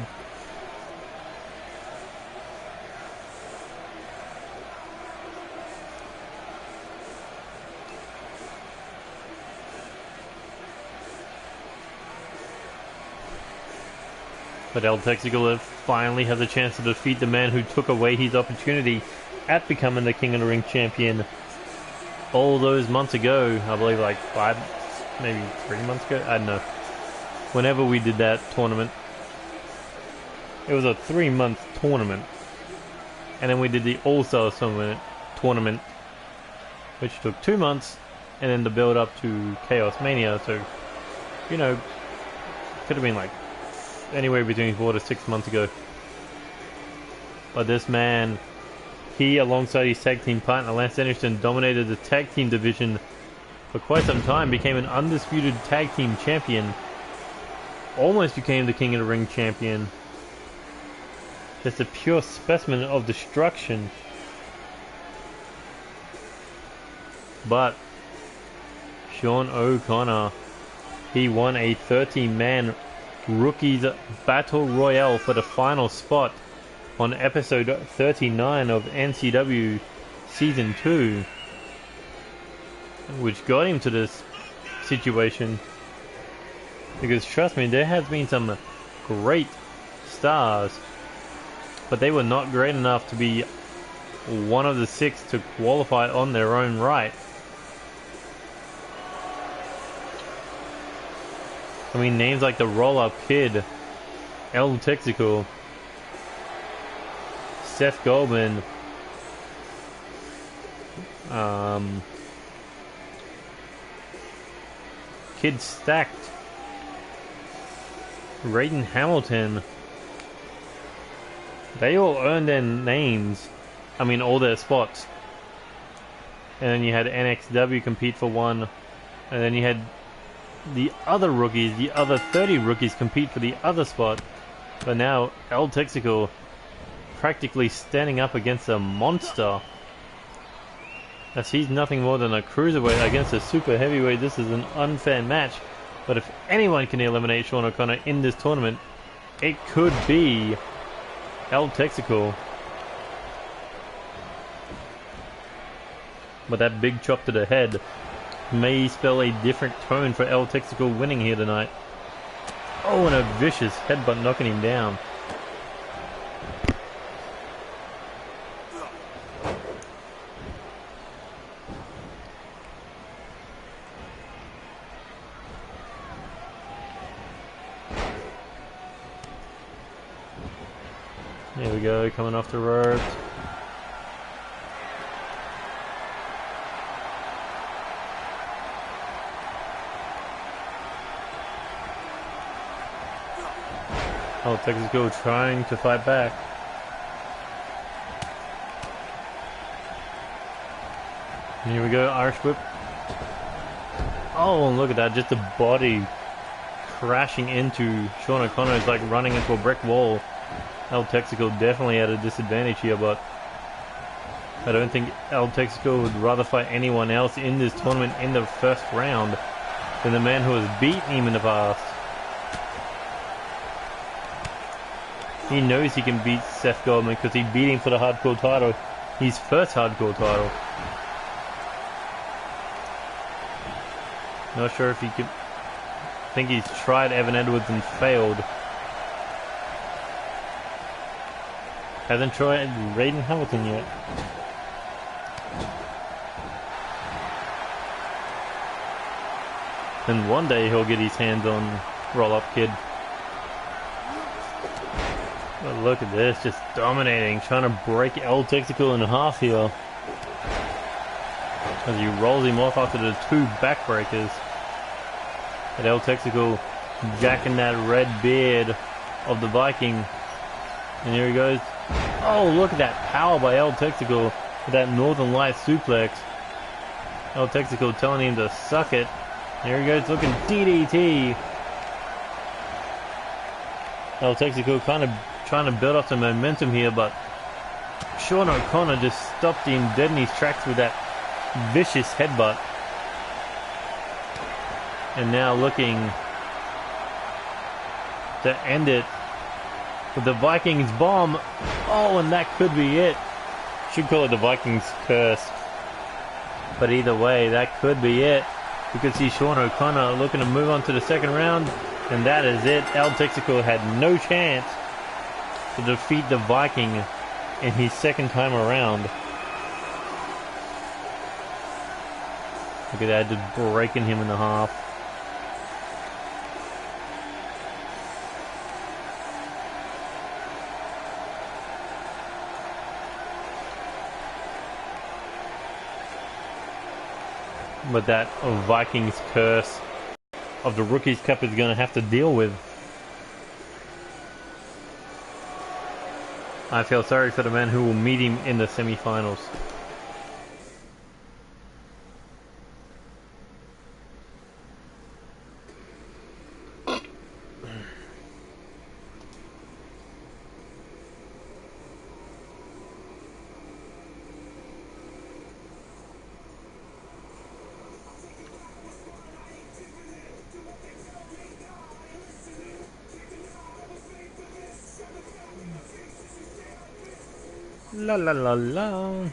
But El Texico finally has a chance to defeat the man who took away his opportunity at becoming the King of the Ring champion all those months ago. I believe like 5, maybe 3 months ago. I don't know. Whenever we did that tournament. It was a 3-month tournament. And then we did the All-Star tournament, which took 2 months, and then the build up to Chaos Mania. So, you know, could have been like anywhere between 4 to 6 months ago. But this man, he alongside his tag team partner Lance Anderson dominated the tag team division for quite some time, became an undisputed tag team champion, almost became the King of the Ring champion. Just a pure specimen of destruction. But Sean O'Connor, he won a 30-man Rookies Battle Royale for the final spot on episode 39 of NCW Season 2, which got him to this situation. Because trust me, there has been some great stars, but they were not great enough to be one of the 6 to qualify on their own right. I mean, names like the Roll-Up Kid, El Texico, Seth Goldman, Kid Stacked, Raiden Hamilton, they all earned their names, I mean all their spots. And then you had NXW compete for one, and then you had the other rookies, the other 30 rookies compete for the other spot. But now El Texico practically standing up against a monster. As he's nothing more than a cruiserweight against a super heavyweight. This is an unfair match. But if anyone can eliminate Sean O'Connor in this tournament, it could be El Texico. But that big chop to the head may spell a different tone for El Texico winning here tonight. Oh, and a vicious headbutt knocking him down. There we go, coming off the ropes. El Texico trying to fight back. And here we go, Irish whip. Oh, and look at that, just a body crashing into Sean O'Connor. It's like running into a brick wall. El Texico definitely at a disadvantage here, but I don't think El Texico would rather fight anyone else in this tournament in the first round than the man who has beaten him in the past. He knows he can beat Seth Goldman because he beat him for the hardcore title, his first hardcore title. Not sure if he could. I think he's tried Evan Edwards and failed. Hasn't tried Raiden Hamilton yet. And one day he'll get his hands on Roll Up Kid. But look at this, just dominating, trying to break El Texico in half here. As he rolls him off after the two backbreakers. But El Texico jacking that red beard of the Viking. And here he goes. Oh, look at that power by El Texico with that Northern Light suplex. El Texico telling him to suck it. Here he goes, looking DDT. El Texico kind of trying to build up some momentum here, but Sean O'Connor just stopped him dead in his tracks with that vicious headbutt. And now looking to end it with the Vikings bomb. Oh, and that could be it. Should call it the Vikings curse. But either way, that could be it. You could see Sean O'Connor looking to move on to the second round. And that is it. El Texico had no chance to defeat the Viking in his second time around. Look at that, just breaking him in half. But that Vikings curse of the Rookies Cup is going to have to deal with. I feel sorry for the man who will meet him in the semi-finals. La la la la.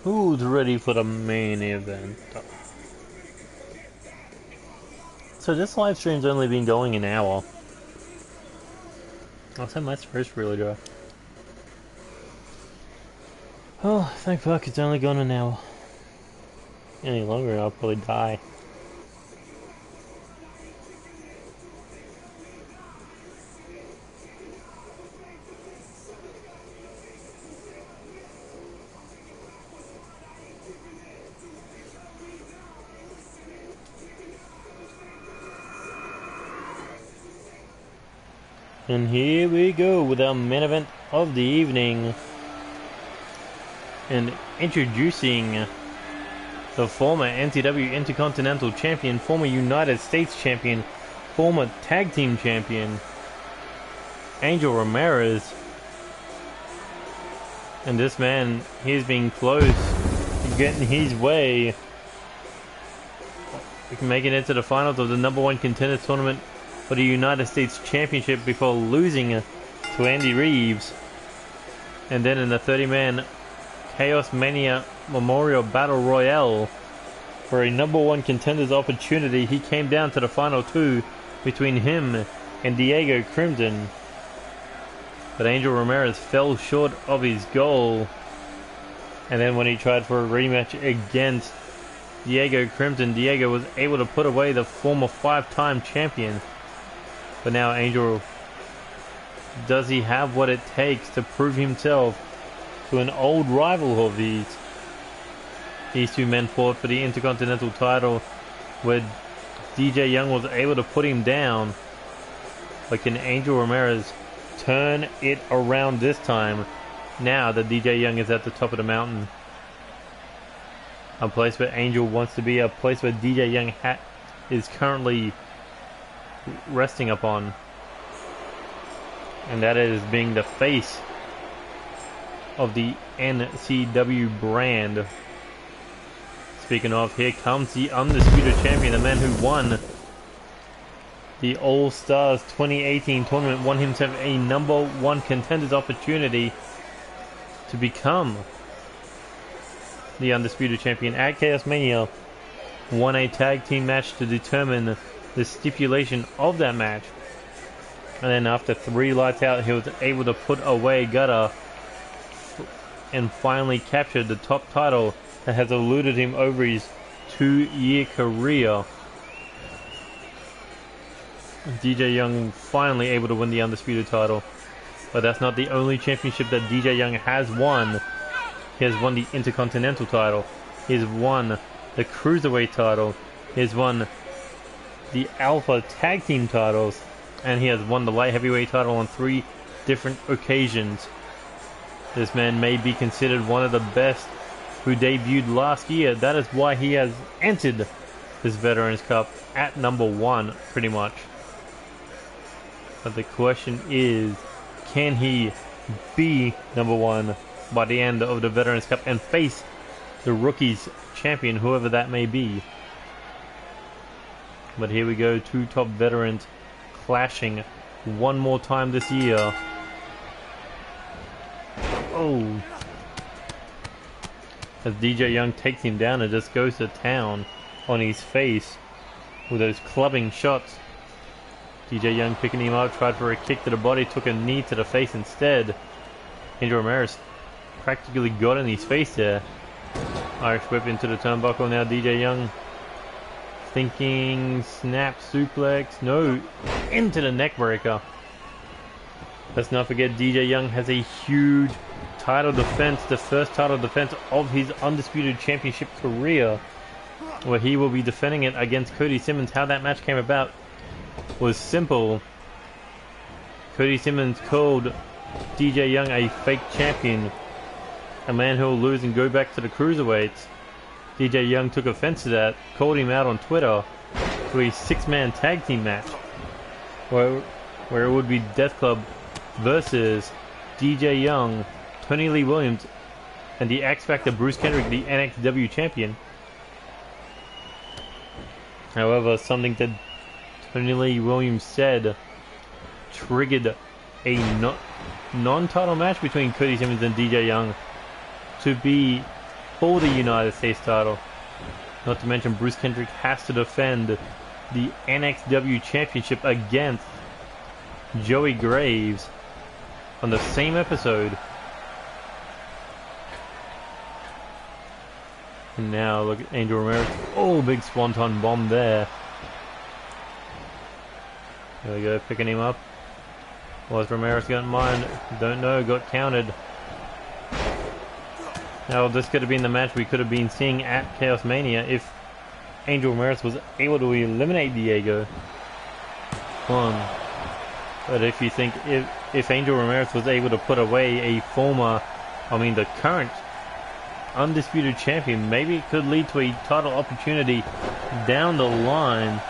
Who's ready for the main event? So this live stream's only been going an hour. Last time my first really dry. Oh, thank fuck it's only gone an hour. Any longer I'll probably die. And here we go with our main event of the evening. And introducing the former NCW Intercontinental Champion, former United States Champion, former Tag Team Champion, Angel Ramirez. And this man, he's been close to getting his way. We can make it into the finals of the #1 Contenders Tournament for the United States Championship before losing to Andy Reeves. And then in the 30-man Chaos Mania Memorial Battle Royale for a #1 Contenders opportunity, he came down to the final two between him and Diego Crimson. But Angel Ramirez fell short of his goal. And then when he tried for a rematch against Diego Crimson, Diego was able to put away the former 5-time champion. But now Angel, does he have what it takes to prove himself to an old rival of these? These two men fought for the Intercontinental title where DJ Young was able to put him down. But can Angel Ramirez turn it around this time, now that DJ Young is at the top of the mountain? A place where Angel wants to be, a place where DJ Young is currently resting upon. And that is being the face of the NCW brand. Speaking of, here comes the undisputed champion, the man who won the All Stars 2018 tournament, won himself a #1 Contenders opportunity to become the undisputed champion at Chaos Mania. Won a tag team match to determine the stipulation of that match. And then after 3 lights out, he was able to put away Gutter and finally captured the top title that has eluded him over his 2-year career. DJ Young finally able to win the undisputed title. But that's not the only championship that DJ Young has won. He has won the Intercontinental title. He has won the Cruiserweight title. He has won the Alpha Tag Team titles. And he has won the Light Heavyweight title on 3 different occasions. This man may be considered one of the best who debuted last year. That is why he has entered this Veterans Cup at #1, pretty much. But the question is, can he be #1 by the end of the Veterans Cup and face the Rookies champion, whoever that may be? But here we go, 2 top veterans clashing one more time this year. Oh. As DJ Young takes him down and just goes to town on his face with those clubbing shots. DJ Young picking him up, tried for a kick to the body, took a knee to the face instead. Angel Ramirez practically got in his face there. Irish whip into the turnbuckle. Now DJ Young thinking snap suplex. No, into the neck breaker. Let's not forget DJ Young has a huge title defense, the first title defense of his undisputed championship career, where he will be defending it against Cody Simmons. How that match came about was simple. Cody Simmons called DJ Young a fake champion, a man who will lose and go back to the cruiserweights. DJ Young took offense to that, called him out on Twitter to a 6-man tag team match where it would be Death Club versus DJ Young, Tony Lee Williams, and the X Factor Bruce Kendrick, the NXW champion. However, something that Tony Lee Williams said triggered a non-title match between Cody Simmons and DJ Young to be for the United States title. Not to mention Bruce Kendrick has to defend the NXW championship against Joey Graves on the same episode. And now look at Angel Ramirez. Oh, big swanton bomb there. There we go, picking him up. Was Ramirez got in mind? Don't know, got counted. Now this could have been the match we could have been seeing at Chaos Mania if Angel Ramirez was able to eliminate Diego. 1, But if you think if Angel Ramirez was able to put away the current undisputed champion, maybe it could lead to a title opportunity down the line.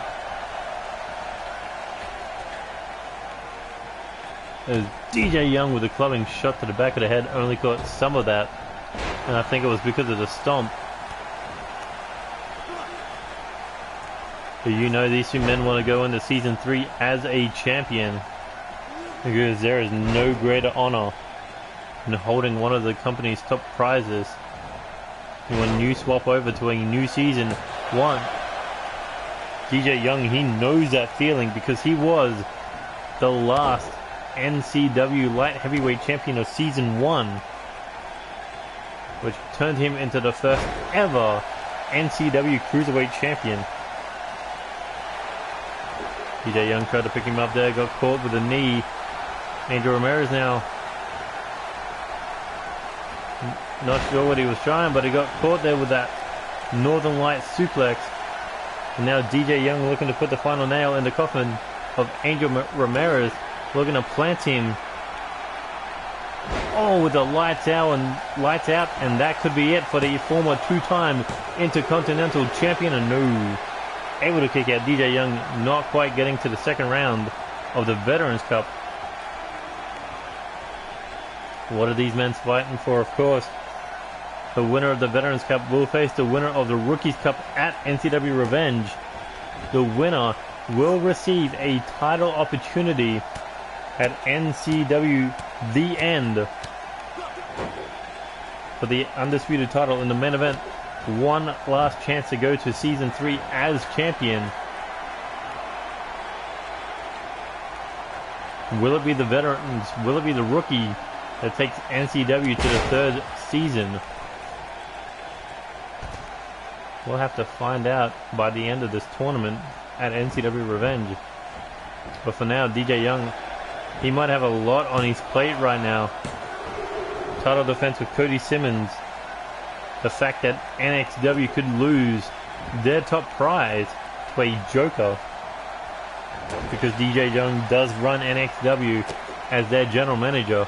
As DJ Young with a clubbing shot to the back of the head only caught some of that, and I think it was because of the stomp. But you know these two men want to go into Season 3 as a champion, because there is no greater honor than holding one of the company's top prizes. When you swap over to a new Season 1, DJ Young, he knows that feeling because he was the last NCW Light Heavyweight Champion of Season 1, which turned him into the first ever NCW Cruiserweight Champion. DJ Young tried to pick him up there, got caught with a knee. Angel Ramirez now not sure what he was trying, but he got caught there with that Northern Light suplex. And now DJ Young looking to put the final nail in the coffin of Angel Ramirez, looking to plant him. Oh, with the lights out, and that could be it for the former two-time Intercontinental Champion. And no, able to kick out. DJ Young not quite getting to the second round of the Veterans Cup. What are these men fighting for? Of course, the winner of the Veterans Cup will face the winner of the Rookies Cup at NCW Revenge. The winner will receive a title opportunity at NCW The End for the undisputed title in the main event. One last chance to go to Season 3 as champion. Will it be the veterans? Will it be the rookie that takes NCW to the third season? We'll have to find out by the end of this tournament at NCW Revenge. But for now, DJ Young, he might have a lot on his plate right now. Title defense with Cody Simmons. The fact that NXW could lose their top prize to a joker, because DJ Young does run NXW as their general manager.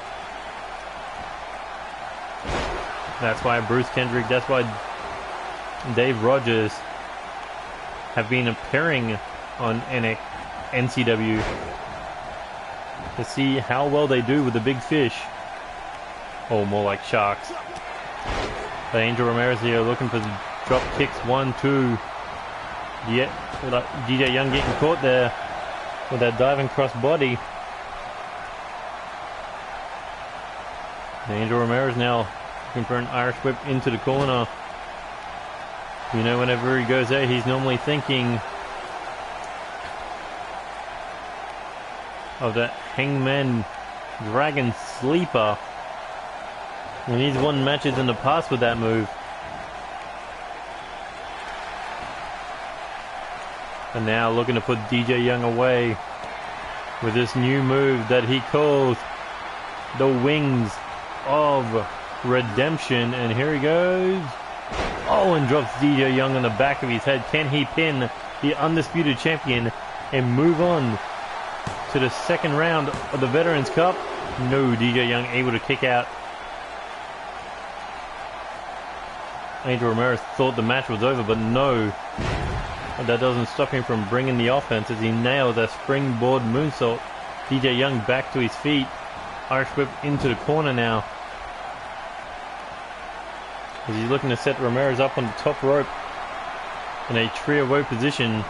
That's why Bruce Kendrick, that's why Dave Rogers have been appearing on NCW to see how well they do with the big fish. Or more like sharks. But Angel Ramirez here looking for drop kicks. 1, 2. Yeah, DJ Young getting caught there with that diving cross body. And Angel Ramirez now looking for an Irish whip into the corner. You know, whenever he goes there, he's normally thinking of that Hangman Dragon Sleeper. And he's won matches in the past with that move. And now looking to put DJ Young away with this new move that he calls the Wings of Redemption. And here he goes. Oh, and drops DJ Young on the back of his head. Can he pin the undisputed champion and move on to the second round of the Veterans Cup? No, DJ Young able to kick out. Angel Ramirez thought the match was over, but no. That doesn't stop him from bringing the offense as he nails that springboard moonsault. DJ Young back to his feet. Irish whip into the corner now, as he's looking to set Ramirez up on the top rope in a trio woe position.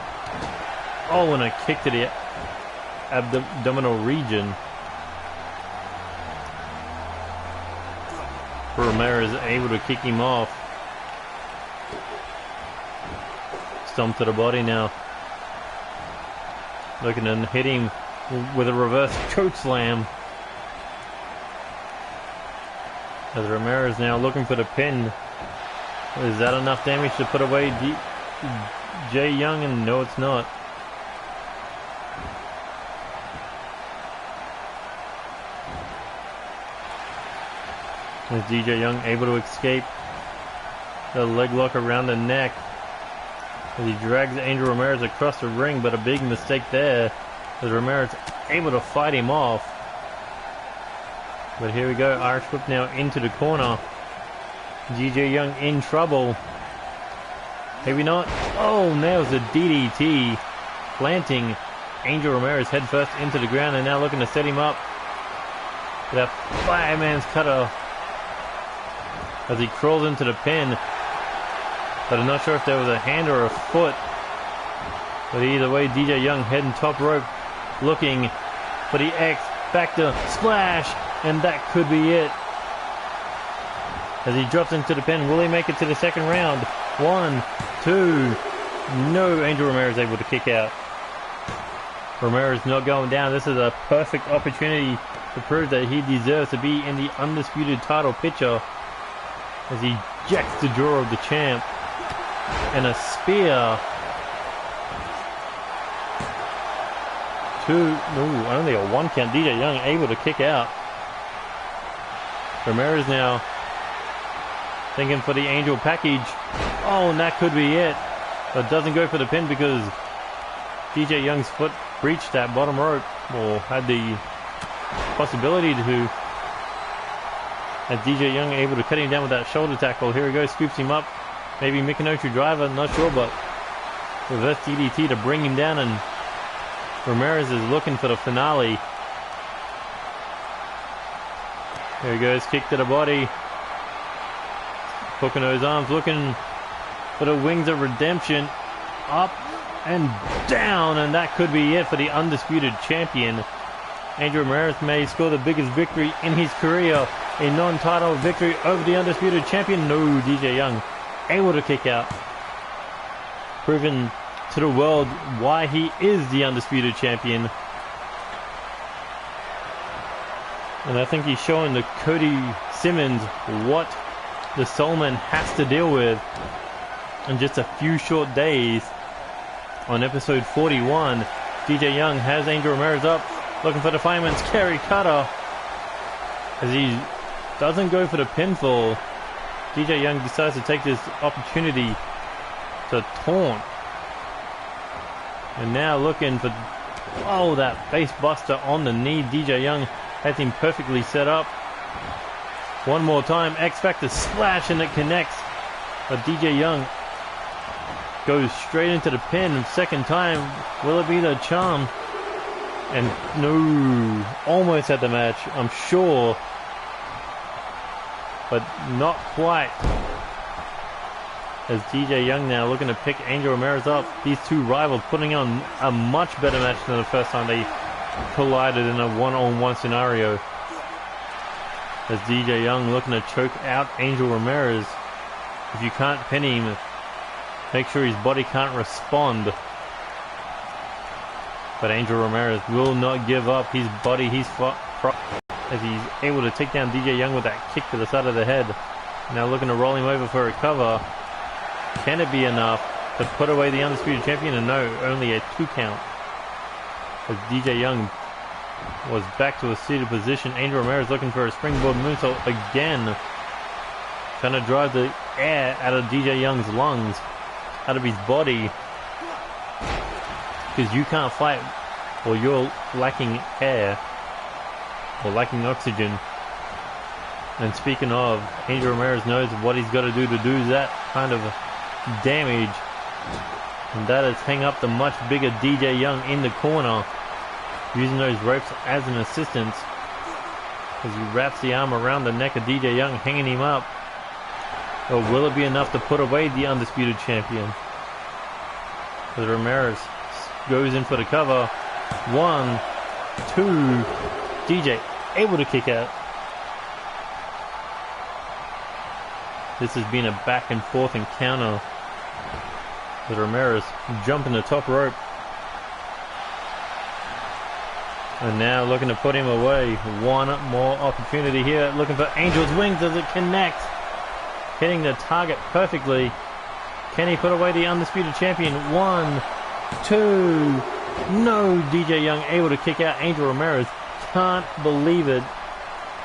Oh, and a kick to the abdominal region. Ramirez able to kick him off. Stomp to the body now. Looking to hit him with a reverse choke slam. As Ramirez now looking for the pin. Is that enough damage to put away Jay Young? And no, it's not. As DJ Young able to escape the leg lock around the neck, as he drags Angel Ramirez across the ring, but a big mistake there. As Ramirez able to fight him off. But here we go, Irish whip now into the corner. DJ Young in trouble. Maybe not. Oh, nails the DDT. Planting Angel Ramirez head first into the ground and now looking to set him up. With a fireman's cutter. As he crawls into the pin. But I'm not sure if there was a hand or a foot. But either way, DJ Young heading top rope. Looking for the X Factor splash. And that could be it. As he drops into the pin, will he make it to the second round? 1, 2. No, Angel Ramirez able to kick out. Ramirez not going down. This is a perfect opportunity to prove that he deserves to be in the undisputed title picture. As he jacks the jaw of the champ. And a spear. 2. Ooh, only a 1 count. DJ Young able to kick out. Ramirez now thinking for the Angel package. Oh, and that could be it. But doesn't go for the pin because DJ Young's foot breached that bottom rope. Or had the possibility to. As DJ Young able to cut him down with that shoulder tackle. Here he goes, scoops him up. Maybe Michinoku driver, not sure, but reverse DDT to bring him down, and Ramirez is looking for the finale. There he goes, kick to the body. Hooking those arms, looking for the wings of redemption. Up and down, and that could be it for the undisputed champion. Angel Ramirez may score the biggest victory in his career. A non-title victory over the undisputed champion. No, DJ Young able to kick out. Proving to the world why he is the undisputed champion. And I think he's showing the Cody Simmons what the Soulman has to deal with in just a few short days. On episode 41, DJ Young has Angel Ramirez up, looking for the fireman's carry cutter. As he doesn't go for the pinfall, DJ Young decides to take this opportunity to taunt. And now looking for, oh, that face buster on the knee. DJ Young has him perfectly set up. One more time, X Factor splash, and it connects. But DJ Young goes straight into the pin. Second time, will it be the charm? And no, almost had the match, I'm sure. But not quite. As DJ Young now looking to pick Angel Ramirez up. These two rivals putting on a much better match than the first time they collided in a one-on-one scenario. As DJ Young looking to choke out Angel Ramirez. If you can't pin him, make sure his body can't respond. But Angel Ramirez will not give up his body. He's as he's able to take down DJ Young with that kick to the side of the head. Now looking to roll him over for a cover. Can it be enough to put away the undisputed champion? And no, only a 2 count. As DJ Young was back to a seated position. Angel Ramirez looking for a springboard moonsault again. Trying to drive the air out of DJ Young's lungs, out of his body. Because you can't fight or you're lacking air or lacking oxygen. And speaking of, Angel Ramirez knows what he's got to do that kind of damage. And that is hang up the much bigger DJ Young in the corner, using those ropes as an assistance. As he wraps the arm around the neck of DJ Young, hanging him up. Or will it be enough to put away the undisputed champion? As Ramirez goes in for the cover. 1, 2. DJ able to kick out. This has been a back and forth encounter. With Ramirez jumping the top rope. And now looking to put him away. One more opportunity here. Looking for Angel's wings as it connects. Hitting the target perfectly. Can he put away the undisputed champion? 1, 2. No, DJ Young able to kick out Angel Ramirez. Can't believe it.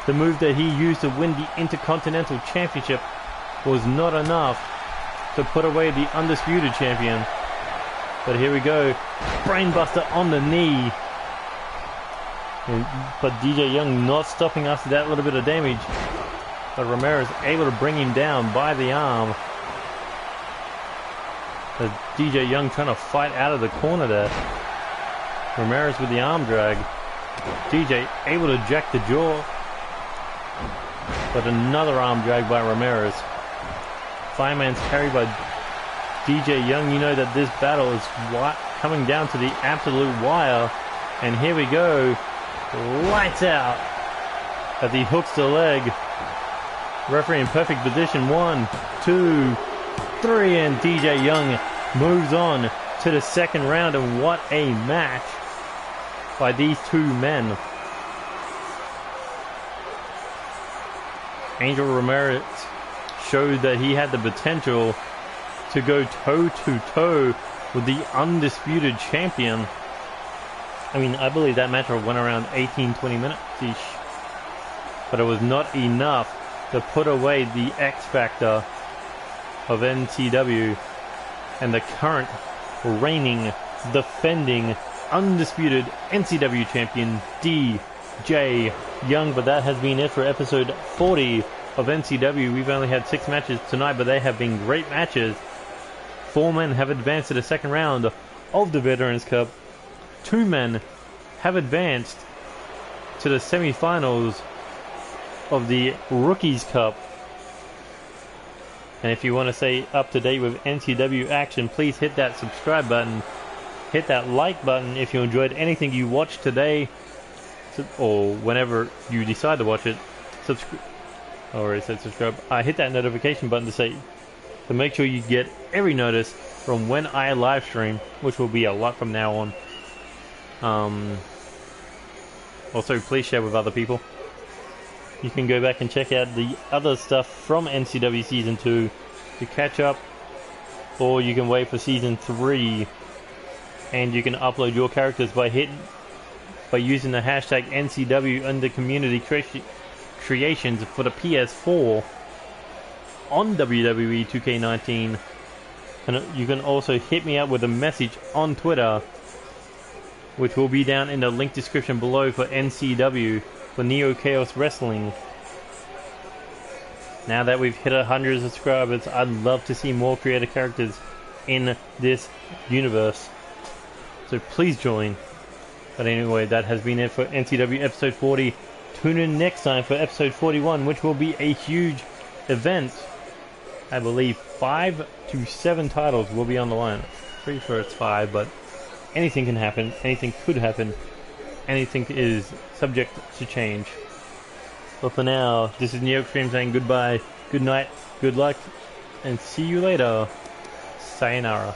The move that he used to win the Intercontinental Championship was not enough to put away the undisputed champion. But here we go. Brainbuster on the knee. But DJ Young not stopping us that little bit of damage. But Ramirez able to bring him down by the arm. As DJ Young trying to fight out of the corner there. Ramirez with the arm drag. DJ able to jack the jaw. But another arm drag by Ramirez. Fireman's carry by DJ Young. You know that this battle is coming down to the absolute wire. And here we go. Lights out. As he hooks the leg. Referee in perfect position. 1, 2, 3. And DJ Young moves on to the second round. And what a match by these two men. Angel Ramirez showed that he had the potential to go toe-to-toe with the undisputed champion. I mean, I believe that match went around 18-20 minutes-ish. But it was not enough to put away the X Factor of NCW and the current reigning, defending, undisputed NCW champion DJ Young. But that has been it for episode 40 of NCW. We've only had 6 matches tonight, but they have been great matches. 4 men have advanced to the second round of the Veterans Cup. 2 men have advanced to the semi-finals of the Rookies Cup. And if you want to stay up to date with NCW action, please hit that subscribe button. Hit that like button if you enjoyed anything you watched today, or whenever you decide to watch it. Already said subscribe. Hit that notification button to make sure you get every notice from when I live stream, which will be a lot from now on. Also, please share with other people. You can go back and check out the other stuff from NCW Season 2 to catch up, or you can wait for Season 3, and you can upload your characters by using the hashtag NCW under Community Creations for the PS4 on WWE 2K19. And you can also hit me up with a message on Twitter, which will be down in the link description below, for NCW, for Neo Chaos Wrestling. Now that we've hit 100 subscribers, I'd love to see more creative characters in this universe. So please join. But anyway, that has been it for NCW episode 40. Tune in next time for episode 41, which will be a huge event. I believe 5 to 7 titles will be on the line. Pretty sure it's 5, but anything can happen. Anything could happen. Anything is subject to change. But for now, this is Neo Extreme saying goodbye, good night, good luck, and see you later. Sayonara.